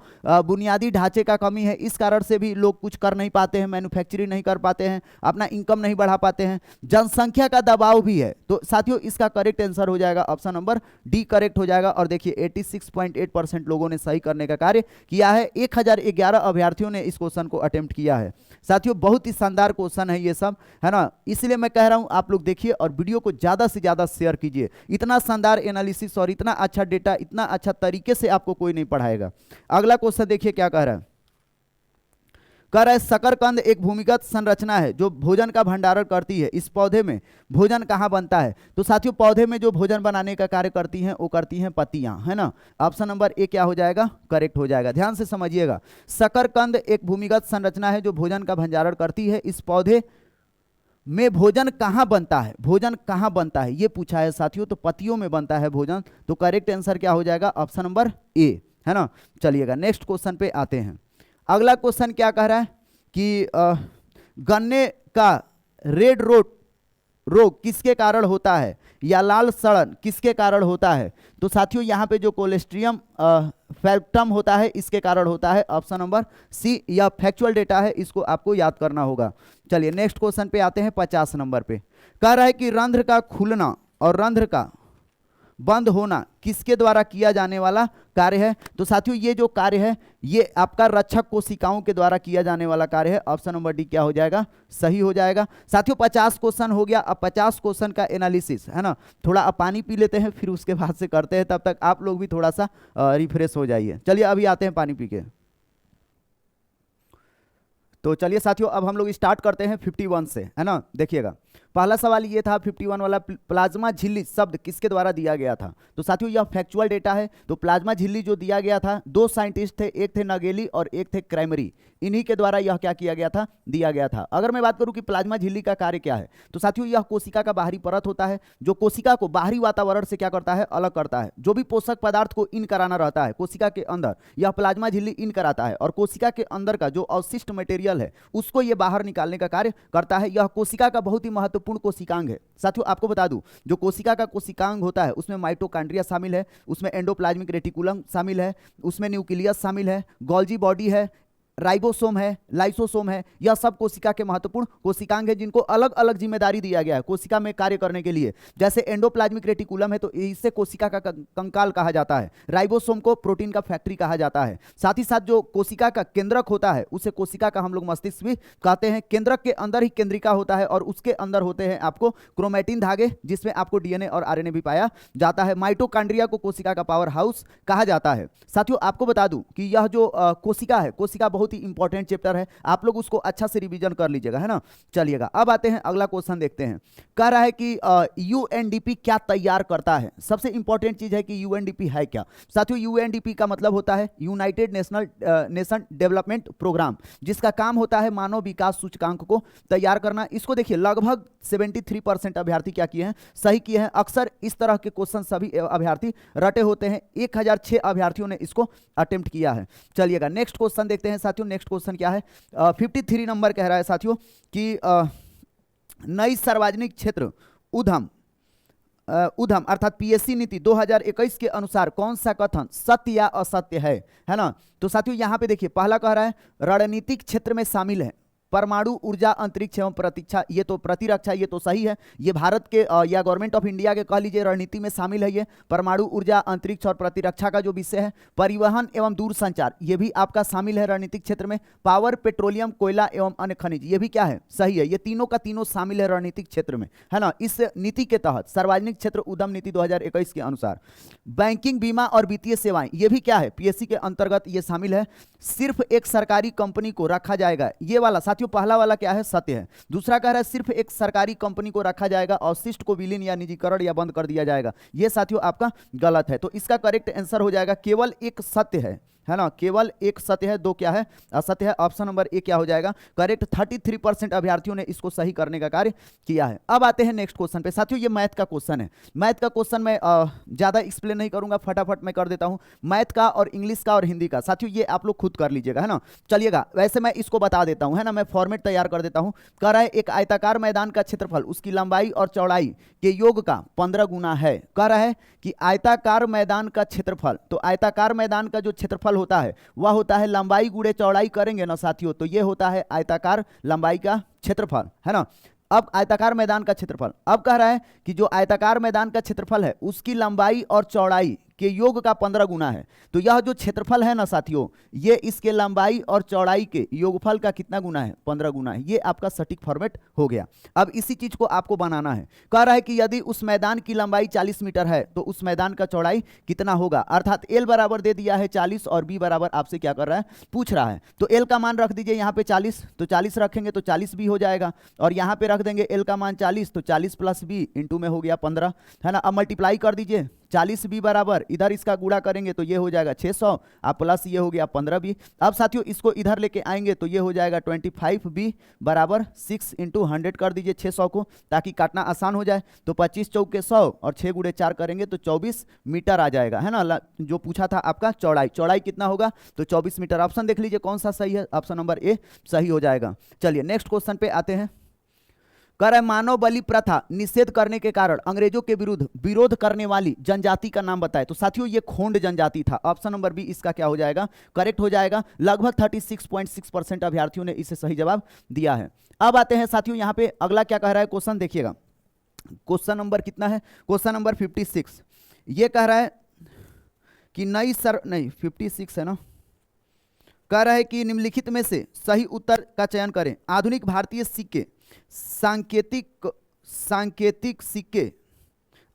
बुनियादी ढांचे का कमी है। इस कारण से भी लोग कुछ कर नहीं पाते हैं, मैन्युफैक्चरिंग नहीं कर पाते हैं, अपना इनकम नहीं बढ़ा पाते हैं। जनसंख्या का दबाव भी है। तो साथियों इसका करेक्ट आंसर हो जाएगा ऑप्शन नंबर डी करेक्ट हो जाएगा। और देखिए 86.8% लोगों ने सही करने का कार्य किया है। 1011 अभ्यर्थियों ने इस क्वेश्चन को अटेम्प्ट किया है। साथियों बहुत ही शानदार क्वेश्चन है ये सब, है ना, इसलिए मैं कह रहा हूं आप लोग देखिए और वीडियो को ज्यादा से ज्यादा शेयर कीजिए। इतना शानदार एनालिसिस और इतना अच्छा डेटा, इतना अच्छा तरीके से आपको कोई नहीं पढ़ाएगा। अगला क्वेश्चन देखिए क्या कह रहा है, कह रहा है शकरकंद एक भूमिगत संरचना है जो भोजन का भंडारण करती है। इस पौधे में भोजन कहाँ बनता है? तो साथियों पौधे में जो भोजन बनाने का कार्य करती हैं वो करती हैं पत्तियां, है ना। ऑप्शन नंबर ए क्या हो जाएगा? करेक्ट हो जाएगा। ध्यान से समझिएगा, शकरकंद एक भूमिगत संरचना है जो भोजन का भंडारण करती है। इस पौधे में भोजन कहाँ बनता है, भोजन कहाँ बनता है ये पूछा है साथियों। तो पतियों में बनता है भोजन, तो करेक्ट आंसर क्या हो जाएगा, ऑप्शन नंबर ए, है ना। चलिएगा नेक्स्ट क्वेश्चन पे आते हैं। अगला क्वेश्चन क्या कह रहा है कि गन्ने का रेड रोग किसके कारण होता है, या लाल सड़न किसके कारण होता है। तो साथियों यहाँ पे जो कोलेस्ट्रियम फैक्टम होता है इसके कारण होता है, ऑप्शन नंबर सी। यह फैक्चुअल डेटा है, इसको आपको याद करना होगा। चलिए नेक्स्ट क्वेश्चन पे आते हैं 50 नंबर पे। कह रहा है कि रंध्र का खुलना और रंध्र का बंद होना किसके द्वारा किया जाने वाला कार्य है। तो साथियों ये जो कार्य है ये आपका रक्षक कोशिकाओं के द्वारा किया जाने वाला कार्य है, ऑप्शन नंबर डी क्या हो जाएगा, सही हो जाएगा। साथियों 50 क्वेश्चन हो गया। अब 50 क्वेश्चन का एनालिसिस, है ना। थोड़ा अब पानी पी लेते हैं फिर उसके बाद से करते हैं, तब तक आप लोग भी थोड़ा सा रिफ्रेश हो जाइए। चलिए अभी आते हैं पानी पी के। तो चलिए साथियों अब हम लोग स्टार्ट करते हैं 51 से, है ना। देखिएगा पहला सवाल ये था 51 वाला, प्लाज्मा झिल्ली शब्द किसके द्वारा दिया गया था। तो साथियों यह फैक्चुअल डेटा है। तो प्लाज्मा झिल्ली जो दिया गया था, दो साइंटिस्ट थे, एक थे नगेली और एक थे क्रैमरी, इन्हीं के द्वारा यह क्या किया गया था, दिया गया था। अगर मैं बात करूं कि प्लाज्मा झिल्ली का कार्य क्या है, तो साथियों यह कोशिका का बाहरी परत होता है जो कोशिका को बाहरी वातावरण से क्या करता है, अलग करता है। जो भी पोषक पदार्थ को इन कराना रहता है कोशिका के अंदर, यह प्लाज्मा झिल्ली इन कराता है, और कोशिका के अंदर का जो अवशिष्ट मटेरियल है उसको यह बाहर निकालने का कार्य करता है। यह कोशिका का बहुत ही महत्वपूर्ण कोशिकांग है। साथियों आपको बता दूं, जो कोशिका का कोशिकांग होता है उसमें माइटोकॉन्ड्रिया शामिल है, उसमें एंडोप्लाज्मिक रेटिकुलम शामिल है, उसमें न्यूक्लियस शामिल है, गोल्जी बॉडी है, राइबोसोम है, लाइसोसोम है। यह सब कोशिका के महत्वपूर्ण कोशिकांग है जिनको अलग अलग जिम्मेदारी दिया गया है कोशिका में कार्य करने के लिए। जैसे एंडोप्लाज्मिक रेटिकुलम है तो इसे कोशिका का कंकाल कहा जाता है, राइबोसोम को प्रोटीन का फैक्ट्री कहा जाता है। साथ ही साथ जो कोशिका का केंद्रक होता है उसे कोशिका का हम लोग मस्तिष्क भी कहते हैं। केंद्रक के अंदर ही केंद्रिका होता है और उसके अंदर होते हैं आपको क्रोमैटिन धागे, जिसमें आपको डीएनए और आरएनए भी पाया जाता है। माइटोकॉन्ड्रिया को कोशिका का पावर हाउस कहा जाता है। साथियों आपको बता दूं कि यह जो कोशिका है, कोशिका बहुत ही इंपॉर्टेंट चैप्टर है, आप लोग उसको अच्छा से रिवीजन कर लीजिएगा, है ना। चलिएगा अब आते हैं अगला क्वेश्चन देखते हैं। कह रहा है कि यूएनडीपी क्या तैयार करता है। सबसे इंपॉर्टेंट चीज है कि यूएनडीपी है क्या। साथियों यूएनडीपी का मतलब होता है यूनाइटेड नेशन डेवलपमेंट प्रोग्राम, जिसका काम होता है मानव विकास सूचकांक को तैयार करना। इसको देखिए लगभग 73% अभ्यर्थी क्या किए हैं, सही किए हैं। अक्सर इस तरह के क्वेश्चन सभी अभ्यर्थी रटे होते हैं। 1006 अभ्यर्थियों ने इसको अटेम्प्ट किया है। चलिएगा नेक्स्ट क्वेश्चन देखते हैं साथियों। नेक्स्ट क्वेश्चन क्या है, 53 नंबर कह रहा है साथियों कि नई सार्वजनिक क्षेत्र उद्यम अर्थात पीएससी नीति 2021 के अनुसार कौन सा कथन सत्य या असत्य है ना। तो साथियों यहां पे देखिए पहला कह रहा है रणनीतिक क्षेत्र में शामिल है परमाणु ऊर्जा, अंतरिक्ष एवं प्रतिरक्षा, ये तो सही है। ये भारत के या गवर्नमेंट ऑफ इंडिया के कह लीजिए रणनीति में शामिल है। ये परमाणु ऊर्जा, अंतरिक्ष और प्रतिरक्षा का जो विषय है। परिवहन एवं दूरसंचार ये भी आपका शामिल है रणनीतिक क्षेत्र में। पावर, पेट्रोलियम, कोयला एवं अन्य खनिज ये भी क्या है, सही है। ये तीनों का तीनों शामिल है रणनीतिक क्षेत्र में, है ना। इस नीति के तहत सार्वजनिक क्षेत्र उद्यम नीति 2021 के अनुसार बैंकिंग, बीमा और वित्तीय सेवाएं ये भी क्या है, पीएससी के अंतर्गत ये शामिल है। सिर्फ एक सरकारी कंपनी को रखा जाएगा, ये वाला साथियों पहला वाला क्या है, सत्य है। दूसरा कह रहा है सिर्फ एक सरकारी कंपनी को रखा जाएगा, अवशिष्ट को विलीन या निजीकरण या बंद कर दिया जाएगा, ये साथियों आपका गलत है। तो इसका करेक्ट आंसर हो जाएगा केवल एक सत्य है ना, केवल एक सत्य है, दो क्या है, असत्य है। ऑप्शन नंबर ए क्या हो जाएगा करेक्ट। 33% अभ्यर्थियों ने इसको सही करने का कार्य किया है। अब आते हैं नेक्स्ट क्वेश्चन पे साथियों। ये मैथ का क्वेश्चन है। मैथ का क्वेश्चन मैं ज्यादा एक्सप्लेन नहीं करूंगा, फटाफट मैं कर देता हूं। मैथ का और इंग्लिश का और हिंदी का साथियों ये आप लोग खुद कर लीजिएगा, है ना। चलिएगा वैसे मैं इसको बता देता हूं, है ना, मैं फॉर्मेट तैयार कर देता हूं। कह रहा है एक आयताकार मैदान का क्षेत्रफल उसकी लंबाई और चौड़ाई के योग का 15 गुना है। कह रहा है कि आयताकार मैदान का क्षेत्रफल, तो आयताकार मैदान का जो क्षेत्रफल होता है वह होता है लंबाई गुणे चौड़ाई करेंगे ना साथियों, तो ये होता है आयताकार लंबाई का क्षेत्रफल, है ना। अब आयताकार मैदान का क्षेत्रफल, अब कह रहा है कि जो आयताकार मैदान का क्षेत्रफल है उसकी लंबाई और चौड़ाई के योग का 15 गुना है। तो यह जो क्षेत्रफल है ना साथियों, ये इसके लंबाई और चौड़ाई के योगफल का कितना गुना है, 15 गुना है। ये आपका सटीक फॉर्मेट हो गया। अब इसी चीज को आपको बनाना है। कह रहा है कि यदि उस मैदान की लंबाई 40 मीटर है तो उस मैदान का चौड़ाई कितना होगा, अर्थात एल बराबर दे दिया है 40 और बी बराबर आपसे क्या कर रहा है, पूछ रहा है। तो एल का मान रख दीजिए यहाँ पे 40, तो 40 रखेंगे तो 40 भी हो जाएगा, और यहाँ पे रख देंगे एल का मान 40, तो 40 प्लस बी इंटू में हो गया 15, है ना। अब मल्टीप्लाई कर दीजिए 40b बराबर इधर इसका गुणा करेंगे तो ये हो जाएगा 600, आप प्लस ये हो गया 15b। अब साथियों इसको इधर लेके आएंगे तो ये हो जाएगा 25b बराबर 6 × 100 कर दीजिए 600 को, ताकि काटना आसान हो जाए। तो 25 चौके 100 और 6 × 4 करेंगे तो 24 मीटर आ जाएगा, है ना। जो पूछा था आपका चौड़ाई कितना होगा, तो 24 मीटर। ऑप्शन देख लीजिए कौन सा सही है, ऑप्शन नंबर ए सही हो जाएगा। चलिए नेक्स्ट क्वेश्चन पे आते हैं। कह रहा है मानव बलि प्रथा निषेध करने के कारण अंग्रेजों के विरुद्ध विरोध करने वाली जनजाति का नाम बताए। तो साथियों ये खोंड जनजाति था। ऑप्शन नंबर बी इसका क्या हो जाएगा, करेक्ट हो जाएगा। लगभग 36.6% अभ्यर्थियों ने इसे सही जवाब दिया है। अब आते हैं साथियों यहाँ पे अगला क्या कह रहा है क्वेश्चन, देखिएगा क्वेश्चन नंबर कितना है, क्वेश्चन नंबर 56। ये कह रहा है कि नहीं 56 है ना, कह रहा है कि निम्नलिखित में से सही उत्तर का चयन करें। आधुनिक भारतीय सिक्के सांकेतिक सिक्के,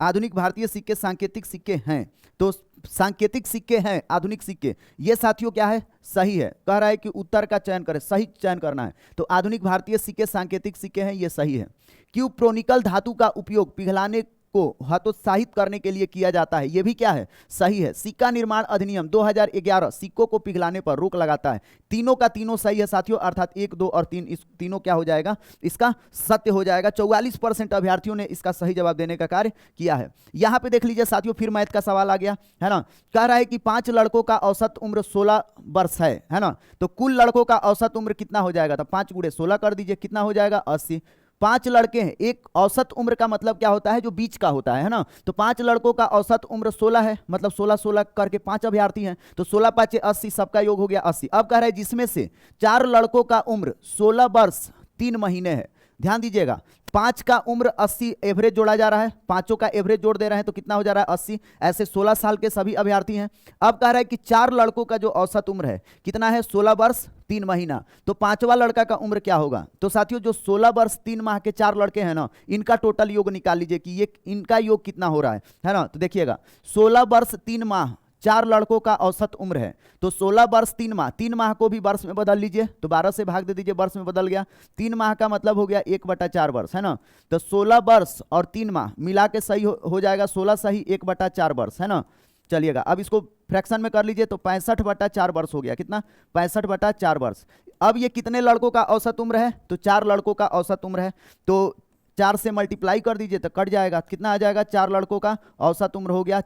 आधुनिक भारतीय सिक्के सांकेतिक सिक्के हैं। तो सांकेतिक सिक्के हैं आधुनिक सिक्के, ये साथियों क्या है, सही है। कह रहा है कि उत्तर का चयन करें, सही चयन करना है। तो आधुनिक भारतीय सिक्के सांकेतिक सिक्के हैं, ये सही है। क्यों प्रोनिकल धातु का उपयोग पिघलाने को हतोत्साहित करने के लिए किया जाता है, यह भी क्या है, सही है। सिक्का निर्माण अधिनियम 2011 सिक्कों को पिघलाने पर रोक लगाता है। तीनों का तीनों सही है साथियों, अर्थात 1, 2 और 3 इस तीनों क्या हो जाएगा, इसका सत्य हो जाएगा। 44% अभ्यर्थियों ने इसका सही जवाब देने का कार्य किया है। यहां पे देख लीजिए साथियों, फिर मैथ का सवाल आ गया, है ना। कह रहा है कि 5 लड़कों का औसत उम्र 16 वर्ष है ना। तो कुल लड़कों का औसत उम्र कितना हो जाएगा, तो 5 × 16 कर दीजिए, कितना हो जाएगा 80। 5 लड़के हैं, एक औसत उम्र का मतलब क्या होता है, जो बीच का होता है ना। तो 5 लड़कों का औसत उम्र 16 है, मतलब 16 करके 5 अभ्यर्थी हैं, तो 16 × 5 = 80, सबका योग हो गया 80। अब कह रहा है जिसमें से 4 लड़कों का उम्र 16 वर्ष 3 महीने है। ध्यान दीजिएगा, 5 का उम्र 80 एवरेज जोड़ा जा रहा है, पांचों का एवरेज जोड़ दे रहे हैं तो कितना हो जा रहा है 80। ऐसे 16 साल के सभी अभ्यर्थी हैं। अब कह रहा है कि 4 लड़कों का जो औसत उम्र है कितना है, 16 वर्ष 3 महीना। तो 5वां लड़का का उम्र क्या होगा, तो साथियों जो 16 वर्ष 3 माह के 4 लड़के हैं ना, इनका टोटल योग निकाल लीजिए कि ये इनका योग कितना हो रहा है ना। तो देखिएगा 16 वर्ष 3 माह 4 लड़कों का औसत उम्र है, तो 16 वर्ष 3 माह को भी वर्ष में बदल लीजिए, तो 12 से भाग दे दीजिए, वर्ष में बदल गया। 3 माह का मतलब हो गया 1/4 वर्ष, है ना। तो 16 वर्ष और 3 माह मिला के सही हो जाएगा 16 सही 1/4 वर्ष, है ना। चलिएगा अब इसको फ्रैक्शन में कर लीजिए, तो 65/4 वर्ष हो गया, कितना 65/4 वर्ष। अब ये कितने लड़कों का औसत उम्र है, तो 4 लड़कों का औसत उम्र है, तो 4 से मल्टीप्लाई कर दीजिए तो कट जाएगा, कितना आ जाएगा, 4 लड़कों का औसत उम्र हो गया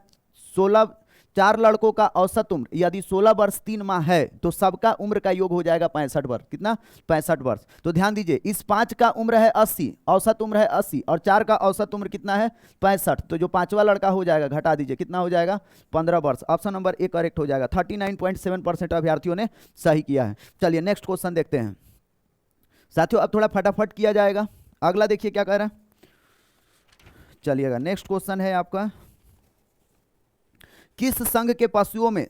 16। 4 लड़कों का औसत उम्र यदि 16 वर्ष 3 माह है तो सबका उम्र का योग हो जाएगा 65 वर्ष, कितना 65 वर्ष। तो ध्यान दीजिए, इस 5 का उम्र है 80, औसत उम्र है 80, और 4 का औसत उम्र कितना है 65, तो जो 5वां लड़का हो जाएगा घटा दीजिए, कितना हो जाएगा 15 वर्ष। ऑप्शन नंबर ए करेक्ट हो जाएगा। 39.7% अभ्यर्थियों ने सही किया है। चलिए नेक्स्ट क्वेश्चन देखते हैं साथियों, अब थोड़ा फटाफट किया जाएगा। अगला देखिए क्या कह रहा है, चलिएगा नेक्स्ट क्वेश्चन है आपका, किस संघ के पशुओं में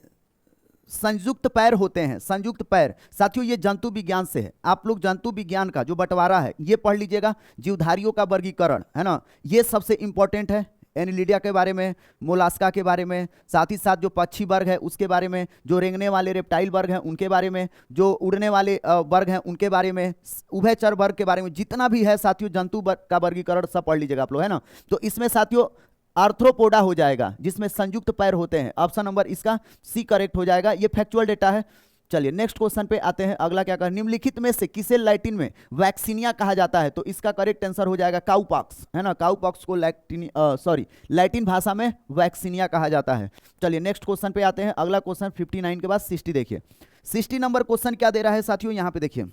संयुक्त पैर होते हैं। संयुक्त पैर साथियों ये जंतु विज्ञान से है, आप लोग जंतु विज्ञान का जो बंटवारा है ये पढ़ लीजिएगा। जीवधारियों का वर्गीकरण, है ना, ये सबसे इंपॉर्टेंट है। एनिलिडिया के बारे में, मोलास्का के बारे में, साथ ही साथ जो पक्षी वर्ग है उसके बारे में, जो रेंगने वाले रेप्टाइल वर्ग हैं उनके बारे में, जो उड़ने वाले वर्ग हैं उनके बारे में, उभयचर वर्ग के बारे में, जितना भी है साथियों जंतु का वर्गीकरण सब पढ़ लीजिएगा आप लोग, है ना। तो इसमें साथियों आर्थ्रोपोडा हो जाएगा जिसमें संयुक्त पैर होते हैं। ऑप्शन नंबर इसका सी करेक्ट हो जाएगा, ये फैक्चुअल डेटा है। चलिए नेक्स्ट क्वेश्चन पे आते हैं। अगला क्या कहा, निम्नलिखित में से किसे लैटिन में वैक्सीनिया कहा जाता है। तो इसका करेक्ट आंसर हो जाएगा काउपॉक्स, है ना। काउपॉक्स को लैटिन भाषा में वैक्सीनिया कहा जाता है। चलिए नेक्स्ट क्वेश्चन पे आते हैं। अगला क्वेश्चन 59 के बाद 60 देखिए। 60 नंबर क्वेश्चन क्या दे रहा है साथियों, यहाँ पे देखिए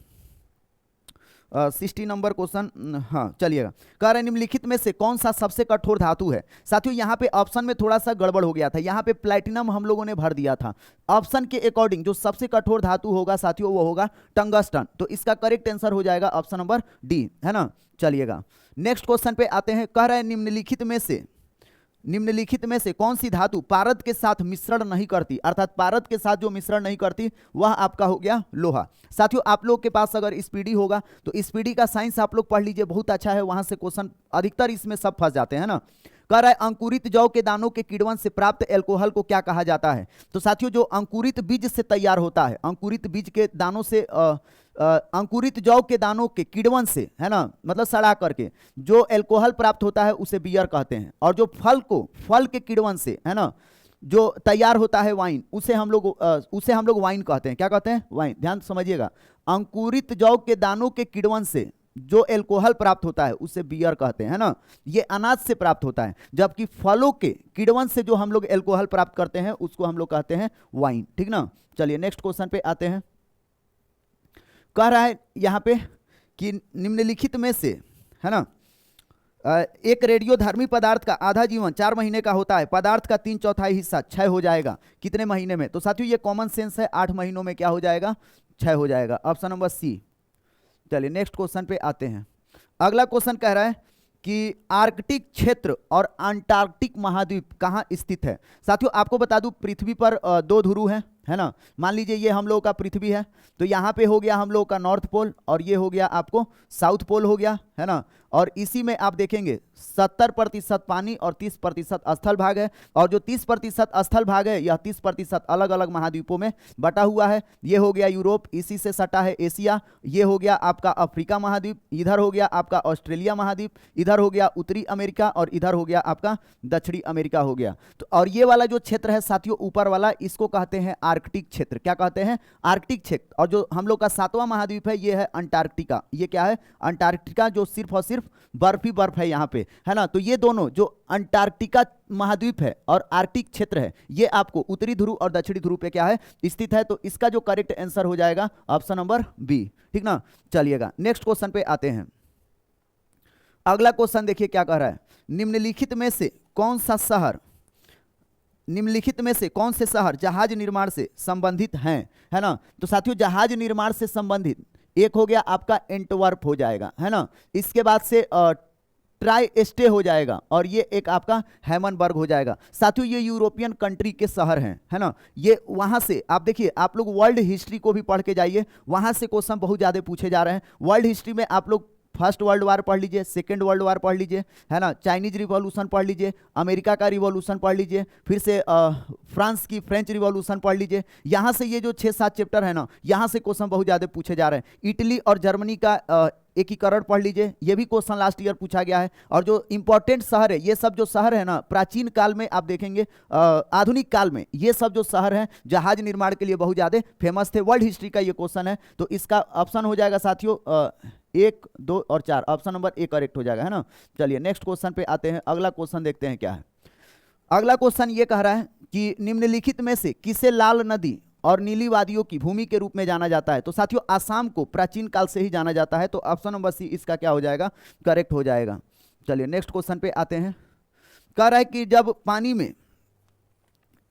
60 नंबर क्वेश्चन, हाँ चलिएगा। कह रहे निम्नलिखित में से कौन सा सबसे कठोर धातु है। साथियों यहाँ पे ऑप्शन में थोड़ा सा गड़बड़ हो गया था, यहाँ पे प्लैटिनम हम लोगों ने भर दिया था। ऑप्शन के अकॉर्डिंग जो सबसे कठोर धातु होगा साथियों वो होगा टंगस्टन, तो इसका करेक्ट आंसर हो जाएगा ऑप्शन नंबर डी, है ना। चलिएगा नेक्स्ट क्वेश्चन पे आते हैं। कह रहे हैं निम्नलिखित में से कौन सी धातु पारद के साथ मिश्रण नहीं करती, अर्थात पारद के साथ जो मिश्रण नहीं करती वह आपका हो गया लोहा। साथियों आप लोग के पास अगर स्पीडी होगा तो स्पीडी का साइंस आप लोग पढ़ लीजिए, बहुत अच्छा है, वहां से क्वेश्चन अधिकतर इसमें सब फंस जाते हैं ना। कह रहा है अंकुरित जौ के दानों के किण्वन से प्राप्त एल्कोहल को क्या कहा जाता है। तो साथियों जो अंकुरित बीज से तैयार होता है, अंकुरित बीज के दानों से अंकुरित जौ के दानों के किण्वन से, है ना, मतलब सड़ा करके जो एल्कोहल प्राप्त होता है उसे बियर कहते हैं। और जो फल के किण्वन से, है ना, जो तैयार होता है वाइन, उसे हम लोग वाइन कहते हैं। क्या कहते हैं? वाइन। ध्यान समझिएगा, अंकुरित जौ के दानों के किण्वन से जो एल्कोहल प्राप्त होता है उसे बियर कहते हैं, है ना। ये अनाज से प्राप्त होता है, जबकि फलों के किण्वन से जो हम लोग एल्कोहल प्राप्त करते हैं उसको हम लोग कहते हैं वाइन। ठीक ना। चलिए नेक्स्ट क्वेश्चन पे आते हैं। कह रहा है यहां पे कि निम्नलिखित में से, है ना, एक रेडियोधर्मी पदार्थ का आधा जीवन 4 महीने का होता है, पदार्थ का 3/4 हिस्सा क्षय हो जाएगा कितने महीने में? तो साथियों ये कॉमन सेंस है, 8 महीनों में क्या हो जाएगा? क्षय हो जाएगा। Option number C. चलिए नेक्स्ट क्वेश्चन पे आते हैं। अगला क्वेश्चन कह रहा है कि आर्कटिक क्षेत्र और अंटार्कटिक महाद्वीप कहाँ स्थित है। साथियों आपको बता दूं पृथ्वी पर 2 ध्रुव हैं, है ना। मान लीजिए ये हम लोगों का पृथ्वी है, तो यहाँ पे हो गया हम लोगों का नॉर्थ पोल और ये हो गया आपको साउथ पोल हो गया, है ना। और इसी में आप देखेंगे 70% पानी और 30% स्थल भाग है। और जो 30% स्थल भाग है यह 30% अलग अलग महाद्वीपों में बटा हुआ है। ये हो गया यूरोप, इसी से सटा है एशिया, ये हो गया आपका अफ्रीका महाद्वीप, इधर हो गया आपका ऑस्ट्रेलिया महाद्वीप, इधर हो गया उत्तरी अमेरिका और इधर हो गया आपका दक्षिणी अमेरिका हो गया। तो और ये वाला जो क्षेत्र है साथियों ऊपर वाला, इसको कहते हैं आर्कटिक क्षेत्र। क्या कहते हैं? आर्कटिक क्षेत्र। और जो हम लोग का 7वां महाद्वीप है ये है अंटार्कटिका। ये क्या है? अंटार्कटिका, जो सिर्फ और सिर्फ बर्फ ही बर्फ है यहाँ पे, है ना। तो ये दोनों जो अंटार्कटिका महाद्वीप है और आर्कटिक क्षेत्र है, ये आपको उत्तरी ध्रुव और दक्षिणी ध्रुव पे क्या है? स्थित है। तो इसका जो करेक्ट आंसर हो जाएगा ऑप्शन नंबर बी। ठीक ना। चलिएगा नेक्स्ट क्वेश्चन पे आते हैं। अगला क्वेश्चन देखिए क्या कह रहा है। निम्नलिखित में से कौन से शहर जहाज निर्माण से संबंधित हैं, है ना। तो साथियों जहाज निर्माण से संबंधित एक हो गया आपका एंटवर्प हो जाएगा, है ना। इसके बाद से ट्राई स्टे हो जाएगा और ये एक आपका हैमनबर्ग हो जाएगा। साथियों ये यूरोपियन कंट्री के शहर हैं, है ना। ये वहां से आप देखिए, आप लोग वर्ल्ड हिस्ट्री को भी पढ़ के जाइए, वहां से क्वेश्चन बहुत ज्यादा पूछे जा रहे हैं। वर्ल्ड हिस्ट्री में आप लोग फर्स्ट वर्ल्ड वार पढ़ लीजिए, सेकेंड वर्ल्ड वार पढ़ लीजिए, है ना, चाइनीज रिवॉल्यूशन पढ़ लीजिए, अमेरिका का रिवॉल्यूशन पढ़ लीजिए, फिर से फ्रांस की फ्रेंच रिवॉल्यूशन पढ़ लीजिए। यहाँ से ये जो 6-7 चैप्टर है ना, यहाँ से क्वेश्चन बहुत ज़्यादा पूछे जा रहे हैं। इटली और जर्मनी का एकीकरण पढ़ लीजिए, ये भी क्वेश्चन लास्ट ईयर पूछा गया है। और जो इंपॉर्टेंट शहर है, ये सब जो शहर है ना, प्राचीन काल में आप देखेंगे, आधुनिक काल में ये सब जो शहर हैं जहाज निर्माण के लिए बहुत ज़्यादा फेमस थे। वर्ल्ड हिस्ट्री का ये क्वेश्चन है, तो इसका ऑप्शन हो जाएगा साथियों 1, 2 और 4। ऑप्शन नंबर ए करेक्ट हो जाएगा, है ना। चलिए नेक्स्ट क्वेश्चन पे आते हैं। अगला क्वेश्चन देखते हैं क्या है। अगला क्वेश्चन ये कह रहा है कि निम्नलिखित में से किसे लाल नदी और नीली वादियों की भूमि के रूप में जाना जाता है। तो साथियों आसाम को प्राचीन काल से ही जाना जाता है। तो ऑप्शन नंबर सी इसका क्या हो जाएगा? करेक्ट हो जाएगा। चलिए नेक्स्ट क्वेश्चन पे आते हैं। कह रहा है कि जब पानी में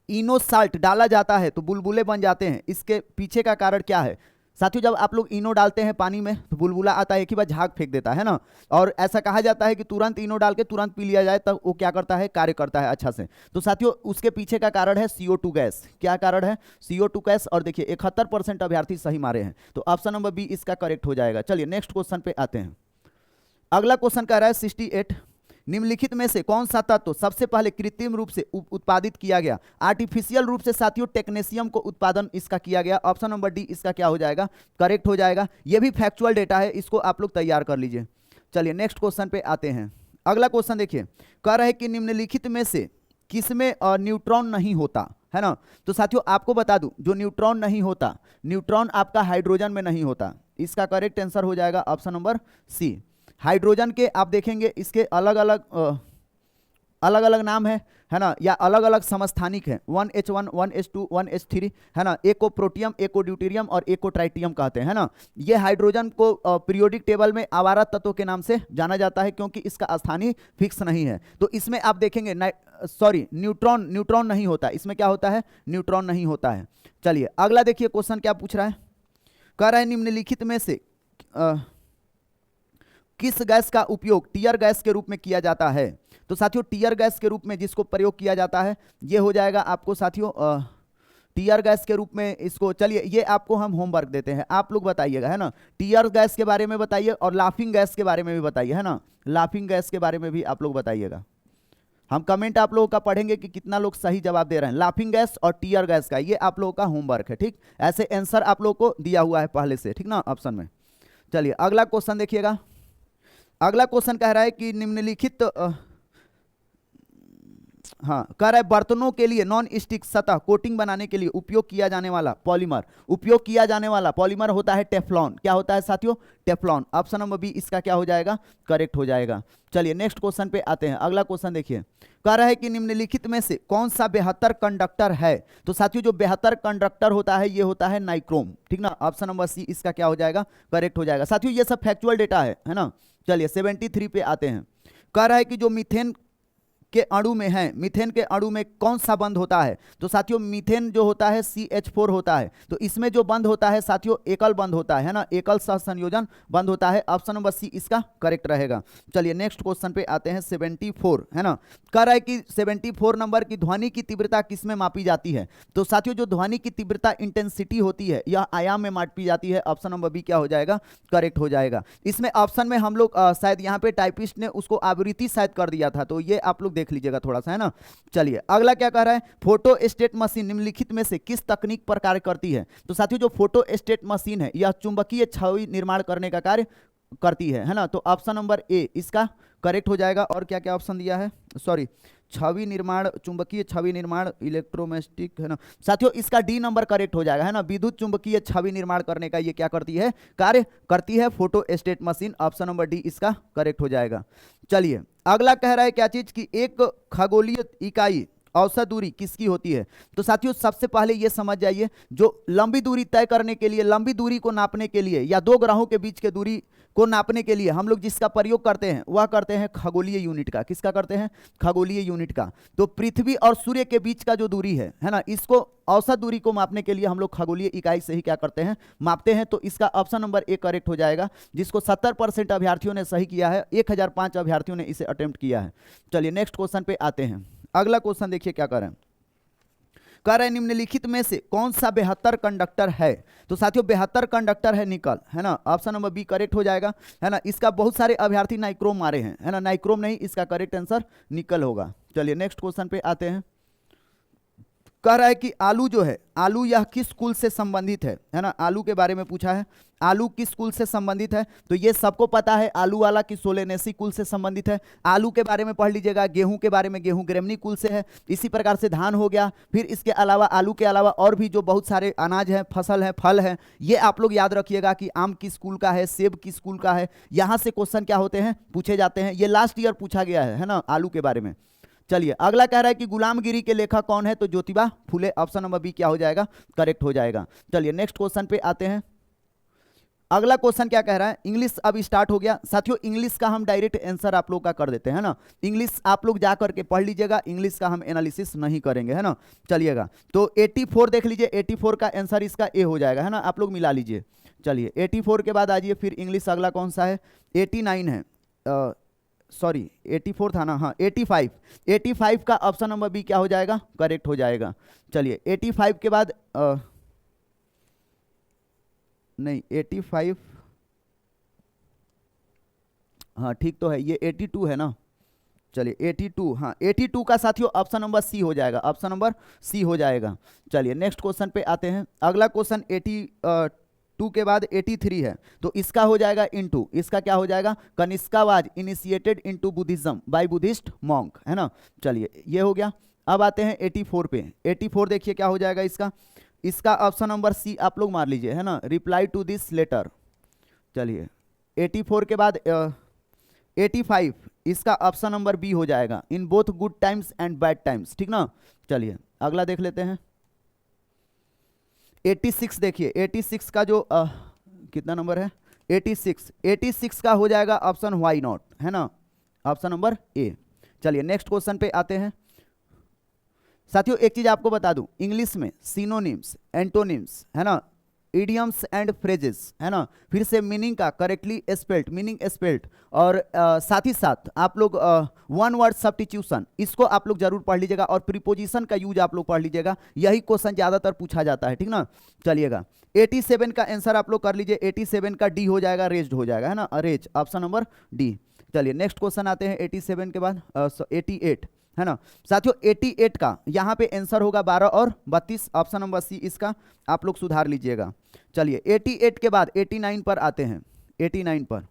इनो साल्ट डाला जाता है तो बुलबुले बन जाते हैं, इसके पीछे का कारण क्या है? साथियों जब आप लोग इनो डालते हैं पानी में तो बुलबुला आता है, एक ही बार झाग फेंक देता है ना। और ऐसा कहा जाता है कि तुरंत इनो डाल के तुरंत पी लिया जाए, तब वो क्या करता है? कार्य करता है अच्छा से। तो साथियों उसके पीछे का कारण है CO2 गैस। क्या कारण है? CO2 gas. और देखिए 71% अभ्यर्थी सही मारे हैं, तो ऑप्शन नंबर बी इसका करेक्ट हो जाएगा। चलिए नेक्स्ट क्वेश्चन पे आते हैं। अगला क्वेश्चन कह रहा है 68, निम्नलिखित में से कौन सा तत्व सबसे पहले कृत्रिम रूप से उत्पादित किया गया? आर्टिफिशियल रूप से साथियों टेक्नीशियम को उत्पादन इसका किया गया। ऑप्शन नंबर डी इसका क्या हो जाएगा? करेक्ट हो जाएगा। यह भी फैक्चुअल डेटा है, इसको आप लोग तैयार कर लीजिए। चलिए नेक्स्ट क्वेश्चन पे आते हैं। अगला क्वेश्चन देखिए, कह रहा है कि निम्नलिखित में से किसमें न्यूट्रॉन नहीं होता, है ना। तो साथियों आपको बता दूं जो न्यूट्रॉन नहीं होता, न्यूट्रॉन आपका हाइड्रोजन में नहीं होता। इसका करेक्ट आंसर हो जाएगा ऑप्शन नंबर सी। हाइड्रोजन के आप देखेंगे इसके अलग अलग नाम है ना, या अलग अलग समस्थानिक है। 1H1, 1H2, 1H3, है ना। एक को प्रोटियम, एक को ड्यूटेरियम और एक को ट्राइटियम कहते हैं, है ना। ये हाइड्रोजन को पीरियोडिक टेबल में आवारा तत्व के नाम से जाना जाता है, क्योंकि इसका स्थानीय फिक्स नहीं है। तो इसमें आप देखेंगे न्यूट्रॉन नहीं होता। इसमें क्या होता है? न्यूट्रॉन नहीं होता है। चलिए अगला देखिए क्वेश्चन क्या पूछ रहा है। कह रहा है निम्नलिखित में से किस गैस का उपयोग टीयर गैस के रूप में किया जाता है? तो साथियों टीयर गैस के रूप में जिसको प्रयोग किया जाता है ये हो जाएगा आपको साथियों टीयर गैस के रूप में इसको। चलिए ये आपको हम होमवर्क देते हैं, आप लोग बताइएगा, है ना। टीयर गैस के बारे में बताइए और लाफिंग गैस के बारे में भी बताइए, है ना। लाफिंग गैस के बारे में भी आप लोग बताइएगा। हम कमेंट आप लोगों का पढ़ेंगे कि कितना लोग सही जवाब दे रहे हैं। लाफिंग गैस और टीयर गैस का ये आप लोगों का होमवर्क है, ठीक। ऐसे आंसर आप लोगों को दिया हुआ है पहले से, ठीक ना, ऑप्शन में। चलिए अगला क्वेश्चन देखिएगा। अगला क्वेश्चन कह रहा है कि निम्नलिखित हाँ, कह रहा है बर्तनों के लिए नॉन स्टिक सतह कोटिंग बनाने के लिए उपयोग किया जाने वाला पॉलीमर होता है टेफ्लॉन। क्या होता है साथियों? टेफ्लॉन। ऑप्शन नंबर बी इसका क्या हो जाएगा? करेक्ट हो जाएगा। चलिए नेक्स्ट क्वेश्चन पे आते हैं। अगला क्वेश्चन देखिए, कह रहा है कि निम्नलिखित में से कौन सा बेहतर कंडक्टर है? तो साथियों जो बेहतर कंडक्टर होता है ये होता है नाइक्रोम, ठीक ना। ऑप्शन नंबर सी इसका क्या हो जाएगा? करेक्ट हो जाएगा। साथियों ये सब फैक्चुअल डेटा है ना। चलिए 73 पे आते हैं। कह रहा है कि जो मीथेन के अणु में है, मीथेन के अणु में कौन सा बंध होता है? तो साथियों मीथेन जो होता है CH4 होता है। तो इसमें जो बंध होता है साथियों एकल बंध होता है ना, एकल सहसंयोजन बंध होता है। ऑप्शन नंबर सी इसका करेक्ट रहेगा। चलिए नेक्स्ट क्वेश्चन पे आते हैं। 74 है ना। कह रहा है कि 74 नंबर की ध्वनि की तीव्रता किस में मापी जाती है? तो साथियों जो ध्वनि की तीव्रता इंटेंसिटी होती है यह आयाम में मापी जाती है। ऑप्शन नंबर बी क्या हो जाएगा? करेक्ट हो जाएगा। इसमें ऑप्शन में हम लोग शायद यहाँ पे टाइपिस्ट ने उसको आवृत्ति शायद कर दिया था, तो ये आप लोग देख लीजिएगा थोड़ा सा, है ना। चलिए अगला क्या कह रहा है? फोटो स्टेट मशीन निम्नलिखित में से किस तकनीक पर कार्य करती है? तो साथियों जो फोटो स्टेट मशीन है यह चुंबकीय छवि निर्माण करने का कार्य करती है ना। तो ऑप्शन नंबर ए इसका करेक्ट हो जाएगा। और क्या क्या ऑप्शन दिया है? सॉरी, छवि निर्माण, चुंबकीय छवि निर्माण, इलेक्ट्रोमैग्नेटिक, है ना। साथियों इसका डी नंबर करेक्ट हो जाएगा, है ना। विद्युत चुंबकीय छवि निर्माण करने का ये क्या करती है? कार्य करती है photo state machine. Option number D इसका करेक्ट हो जाएगा। चलिए अगला कह रहा है क्या चीज की एक खगोलीय इकाई औसत दूरी किसकी होती है? तो साथियों सबसे पहले ये समझ जाइए, जो लंबी दूरी तय करने के लिए, लंबी दूरी को नापने के लिए या दो ग्रहों के बीच के दूरी को नापने के लिए हम लोग जिसका प्रयोग करते हैं वह करते हैं खगोलीय यूनिट का। किसका करते हैं? खगोलीय यूनिट का। तो पृथ्वी और सूर्य के बीच का जो दूरी है ना, इसको औसत दूरी को मापने के लिए हम लोग खगोलीय इकाई से ही क्या करते हैं? मापते हैं। तो इसका ऑप्शन नंबर ए करेक्ट हो जाएगा, जिसको 70% अभ्यर्थियों ने सही किया है। 1005 अभ्यर्थियों ने इसे अटेम्प्ट किया है। चलिए नेक्स्ट क्वेश्चन पे आते हैं। अगला क्वेश्चन देखिए क्या कर रहे हैं। कह रहे हैं निम्नलिखित में से कौन सा बेहतर कंडक्टर है? तो साथियों बेहतर कंडक्टर है निकल, है ना। ऑप्शन नंबर बी करेक्ट हो जाएगा, है ना। इसका बहुत सारे अभ्यर्थी नाइक्रोम मारे हैं, है ना। नाइक्रोम नहीं, इसका करेक्ट आंसर निकल होगा। चलिए नेक्स्ट क्वेश्चन पे आते हैं। कह रहा है कि आलू जो है, आलू यह किस कुल से संबंधित है ना। आलू के बारे में पूछा है, आलू किस कुल से संबंधित है? तो ये सबको पता है, आलू वाला की सोलेनेसी कुल से संबंधित है। आलू के बारे में पढ़ लीजिएगा। गेहूं के बारे में, गेहूं ग्रेमनी कुल से है। इसी प्रकार से धान हो गया। फिर इसके अलावा आलू के अलावा और भी जो बहुत सारे अनाज हैं, फसल है, फल है, ये आप लोग याद रखिएगा कि आम किस कुल का है, सेब किस कुल का है। यहां से क्वेश्चन क्या होते हैं? पूछे जाते हैं। ये लास्ट ईयर पूछा गया है ना, आलू के बारे में। चलिए अगला कह रहा है कि गुलामगिरी के लेखक कौन है? तो Jyotiba Phule. Option number B क्या हो जाएगा? करेक्ट हो जाएगा। चलिए नेक्स्ट क्वेश्चन पे आते हैं। अगला क्वेश्चन क्या कह रहा है? इंग्लिश अब स्टार्ट हो गया साथियों। इंग्लिश का हम डायरेक्ट आंसर आप लोग का कर देते हैं ना। इंग्लिश आप लोग जा करके पढ़ लीजिएगा, इंग्लिश का हम एनालिसिस नहीं करेंगे, है ना। चलिएगा तो 84 देख लीजिए। 84 का आंसर इसका ए हो जाएगा, है ना। आप लोग मिला लीजिए। चलिए 84 के बाद आइए फिर इंग्लिश अगला कौन सा है? 89 है, सॉरी 84 था ना, हाँ 85। 85 का ऑप्शन नंबर बी क्या हो जाएगा? करेक्ट हो जाएगा। चलिए 85 के बाद नहीं 85, हाँ ठीक तो है, ये 82 है ना। चलिए 82, हाँ 82 का साथियों ऑप्शन नंबर सी हो जाएगा। ऑप्शन नंबर सी हो जाएगा। चलिए नेक्स्ट क्वेश्चन पे आते हैं। अगला क्वेश्चन 82 के बाद 83 है, तो इसका हो जाएगा इनटू। इसका क्या हो जाएगा? Kanishka was initiated into Buddhism by Buddhist monk, है ना। चलिए ये हो गया। अब आते हैं 84 पे। 84 देखिए क्या हो जाएगा इसका? इसका ऑप्शन नंबर सी आप लोग मार लीजिए, है ना। Reply to this letter. चलिए 84 के बाद 85, इसका ऑप्शन नंबर बी हो जाएगा। In both good times and bad times, ठीक ना। चलिए अगला देख लेते हैं। 86 देखिए। 86 का जो कितना नंबर है? 86। 86 का हो जाएगा ऑप्शन व्हाई नॉट, है ना। Option number A. चलिए नेक्स्ट क्वेश्चन पे आते हैं। साथियों एक चीज आपको बता दूं, इंग्लिश में सिनोनिम्स, एंटोनिम्स, है ना, इडियम्स एंड फ्रेजेस, है ना, फिर से मीनिंग का करेक्टली स्पेल्ड, मीनिंग स्पेल्ड, और साथ ही साथ आप लोग वन वर्ड सब्स्टिट्यूशन, इसको आप लोग जरूर पढ़ लीजिएगा। और प्रीपोजिशन का यूज आप लोग पढ़ लीजिएगा। यही क्वेश्चन ज्यादातर पूछा जाता है, ठीक ना। चलिएगा 87 का आंसर आप लोग कर लीजिए। 87 का डी हो जाएगा, रेज्ड हो जाएगा, है ना, रेज। Option number D. चलिए नेक्स्ट क्वेश्चन आते हैं 87 के बाद 88। है ना साथियों। 88 का यहाँ पे आंसर होगा 12 और 32, ऑप्शन नंबर सी इसका आप लोग सुधार लीजिएगा। चलिए 88 के बाद 89 पर आते हैं। 89 पर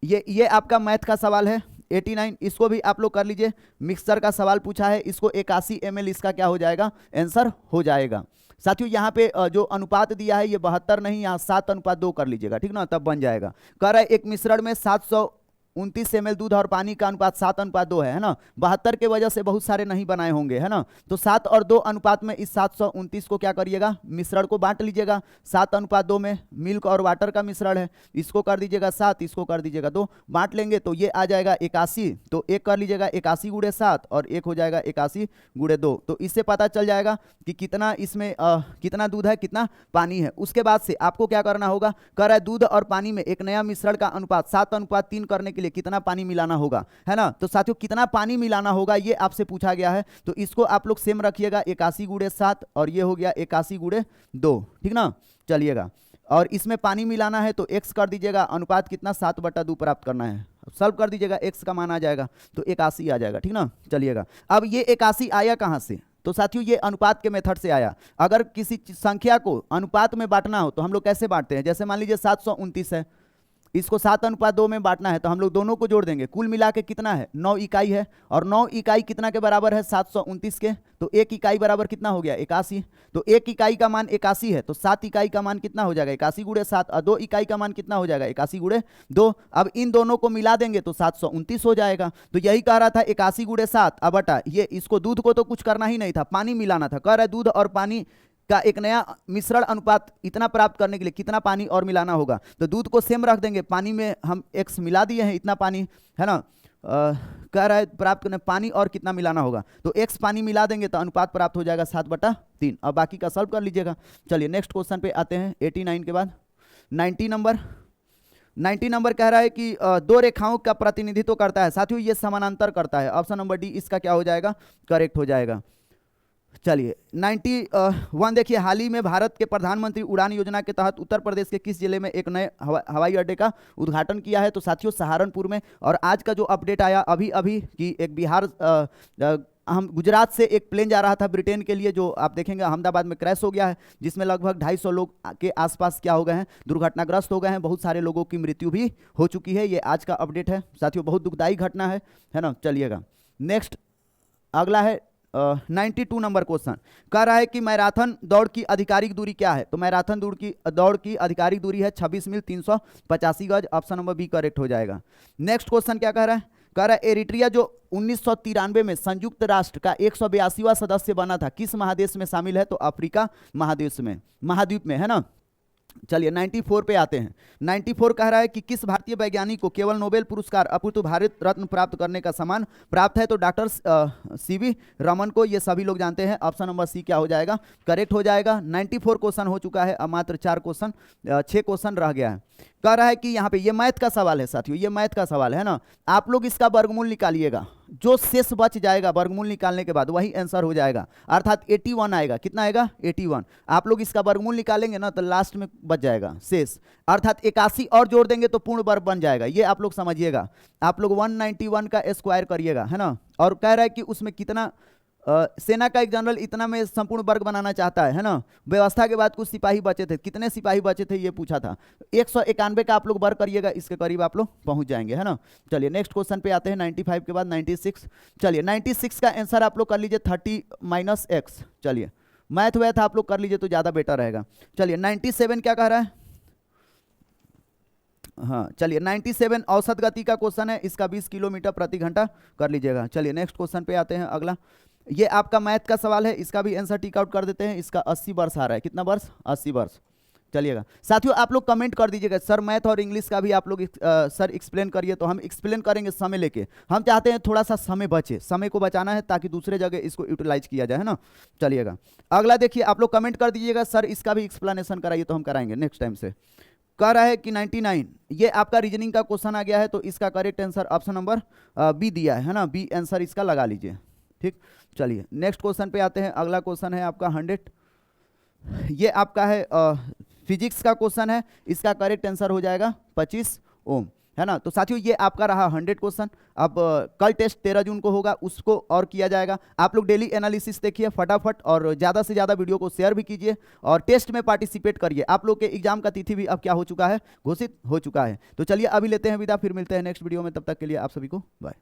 ये आपका मैथ का सवाल है 89, इसको भी आप लोग कर लीजिए। मिक्सचर का सवाल पूछा है, इसको 81 ml इसका क्या हो जाएगा, आंसर हो जाएगा। साथियों यहाँ पे जो अनुपात दिया है ये 72 नहीं, यहाँ 7:2 कर लीजिएगा, ठीक ना, तब बन जाएगा। कह रहा है एक मिश्रण में 729 ml दूध और पानी का अनुपात 7:2 है ना। 72 के वजह से बहुत सारे नहीं बनाए होंगे, है ना। तो 7 और 2 अनुपात में इस 729 को क्या करिएगा, मिश्रण को बांट लीजिएगा। 7:2 में मिल्क और वाटर का मिश्रण है, इसको कर दीजिएगा 7, इसको कर दीजिएगा 2, बांट लेंगे तो ये आ जाएगा 81। तो एक कर लीजिएगा 81 गुणे 7 और एक हो जाएगा 81 गुणे 2। तो इससे पता चल जाएगा कि कितना इसमें कितना दूध है, कितना पानी है। उसके बाद से आपको क्या करना होगा, कह रहा है दूध और पानी में एक नया मिश्रण का अनुपात 7:3 करने के लिए कितना पानी मिलाना होगा, है ना। तो साथियों कितना पानी मिलाना होगा ये आपसे पूछा गया है, तो इसको आप लोग सेम रखिएगा 81 गुणे 7 और ये हो गया 81 गुणे 2, ठीक ना। चलिएगा और इसमें पानी मिलाना है तो x कर दीजिएगा, अनुपात कितना 7/2 प्राप्त करना है, सॉल्व कर दीजिएगा, x का मान आ जाएगा तो 81 आ जाएगा, ठीक ना। चलिएगा अब ये 81 आया कहां से, तो साथियों ये अनुपात के मेथड से आया। अगर किसी संख्या को अनुपात में बांटना हो तो हम लोग कैसे बांटते हैं, जैसे मान लीजिए 729 है, इसको 7:2 में बांटना है तो हम लोग दोनों को जोड़ देंगे, कुल मिला के कितना है 9 इकाई है, और 9 इकाई कितना के बराबर है 729 के, तो 1 इकाई बराबर कितना हो गया 81। तो 1 इकाई का मान 81 है तो 7 इकाई का मान कितना हो जाएगा 81 गुणे 7, और 2 इकाई का मान कितना हो जाएगा 81 गुणे 2। अब इन दोनों को मिला देंगे तो 729 हो जाएगा। तो यही कह रहा था 81 गुणे 7 अब बटा ये, इसको दूध को तो कुछ करना ही नहीं था, पानी मिलाना था। कह रहा है दूध और पानी का एक नया मिश्रण अनुपात इतना प्राप्त करने के लिए कितना पानी और मिलाना होगा, तो दूध को सेम रख देंगे, पानी में हम x मिला दिए हैं, इतना पानी, है ना। कह रहा है प्राप्त करने पानी और कितना मिलाना होगा, तो x पानी मिला देंगे तो अनुपात प्राप्त हो जाएगा 7/3। अब बाकी का सॉल्व कर लीजिएगा। चलिए नेक्स्ट क्वेश्चन पे आते हैं। 89 के बाद 90 नंबर कह रहा है कि दो रेखाओं का प्रतिनिधित्व करता है। साथियों ये समानांतर करता है, ऑप्शन नंबर डी इसका क्या हो जाएगा, करेक्ट हो जाएगा। चलिए 91 देखिए, हाल ही में भारत के प्रधानमंत्री उड़ान योजना के तहत उत्तर प्रदेश के किस जिले में एक नए हवाई अड्डे का उद्घाटन किया है, तो साथियों सहारनपुर में। और आज का जो अपडेट आया अभी अभी कि एक बिहार हम गुजरात से एक प्लेन जा रहा था ब्रिटेन के लिए, जो आप देखेंगे अहमदाबाद में क्रैश हो गया है, जिसमें लगभग 250 लोग के आसपास क्या हो गए हैं, दुर्घटनाग्रस्त हो गए हैं, बहुत सारे लोगों की मृत्यु भी हो चुकी है। ये आज का अपडेट है साथियों, बहुत दुखदायी घटना है ना। चलिएगा नेक्स्ट अगला है 92 नंबर क्वेश्चन। कह रहा है कि मैराथन दौड़ की आधिकारिक दूरी क्या है, तो मैराथन दौड़ की आधिकारिक दूरी है 26 मील 385 गज, ऑप्शन नंबर बी करेक्ट हो जाएगा। नेक्स्ट क्वेश्चन क्या कह रहा है, कह रहा है एरिट्रिया जो 1993 में संयुक्त राष्ट्र का 182वां सदस्य बना था, किस महादेश में शामिल है, तो अफ्रीका महाद्वीप में, है ना। चलिए 94 पे आते हैं। 94 कह रहा है कि किस भारतीय वैज्ञानिक को केवल नोबेल पुरस्कार अपितु भारत रत्न प्राप्त करने का सम्मान प्राप्त है, तो डॉक्टर सीवी रमन को, ये सभी लोग जानते हैं, ऑप्शन नंबर सी क्या हो जाएगा, करेक्ट हो जाएगा। 94 क्वेश्चन हो चुका है, अब मात्र 6 क्वेश्चन रह गया है। कह रहा है कि यहाँ पे ये मैथ का सवाल है साथियों, ये मैथ का सवाल है ना, आप लोग इसका वर्गमूल निकालिएगा, जो शेष बच जाएगा वर्गमूल निकालने के बाद वही आंसर हो जाएगा, अर्थात 81 आएगा। कितना आएगा 81। आप लोग इसका वर्गमूल निकालेंगे ना तो लास्ट में बच जाएगा शेष, अर्थात 81 और जोड़ देंगे तो पूर्ण वर्ग बन जाएगा। ये आप लोग समझिएगा, आप लोग 191 का स्क्वायर करिएगा, है ना। और कह रहा है कि उसमें कितना सेना का एक जनरल इतना में संपूर्ण वर्ग बनाना चाहता है ना। व्यवस्था के बाद कुछ सिपाही बचे थे, कितने सिपाही बचे थे ये पूछा था, 191 का आप लोग वर्ग करिएगा, इसके करीब आप लोग पहुंच जाएंगे, है ना। चलिए नेक्स्ट क्वेश्चन पे आते हैं 95 के बाद 96। चलिए 96 का आंसर आप लोग कर लीजिए 30 - x। चलिए मैथ वैथ आप लोग कर लीजिए तो ज़्यादा बेटर रहेगा। चलिए 97 क्या कह रहा है, हाँ चलिए 97 औसत गति का क्वेश्चन है, इसका 20 किलोमीटर प्रति घंटा कर लीजिएगा। चलिए नेक्स्ट क्वेश्चन पे आते हैं अगला, ये आपका मैथ का सवाल है, इसका भी आंसर टिक आउट कर देते हैं। इसका 80 वर्ष आ रहा है, कितना वर्ष 80 वर्ष। चलिएगा साथियों आप लोग कमेंट कर दीजिएगा सर मैथ और इंग्लिश का भी आप लोग सर एक्सप्लेन करिए, तो हम एक्सप्लेन करेंगे समय लेके। हम चाहते हैं थोड़ा सा समय बचे, समय को बचाना है ताकि दूसरे जगह इसको यूटिलाइज किया जाए, है ना। चलिएगा अगला देखिए, आप लोग कमेंट कर दीजिएगा सर इसका भी एक्सप्लेनेशन कराइए, तो हम कराएंगे नेक्स्ट टाइम से। कह रहा है कि 99 ये आपका रीजनिंग का क्वेश्चन आ गया है, तो इसका correct answer option number B दिया है ना, बी आंसर इसका लगा लीजिए, ठीक। चलिए नेक्स्ट क्वेश्चन पे आते हैं। अगला क्वेश्चन है आपका 100, ये आपका है फिजिक्स का क्वेश्चन है, इसका करेक्ट आंसर हो जाएगा 25 ओम। है ना। तो साथियों ये आपका रहा 100 क्वेश्चन। अब कल टेस्ट 13 जून को होगा, उसको और किया जाएगा। आप लोग डेली एनालिसिस देखिए फटाफट, और ज़्यादा से ज़्यादा वीडियो को शेयर भी कीजिए और टेस्ट में पार्टिसिपेट करिए। आप लोग के एग्जाम का तिथि भी अब क्या हो चुका है, घोषित हो चुका है। तो चलिए अभी लेते हैं विदा, फिर मिलते हैं नेक्स्ट वीडियो में। तब तक के लिए आप सभी को बाय।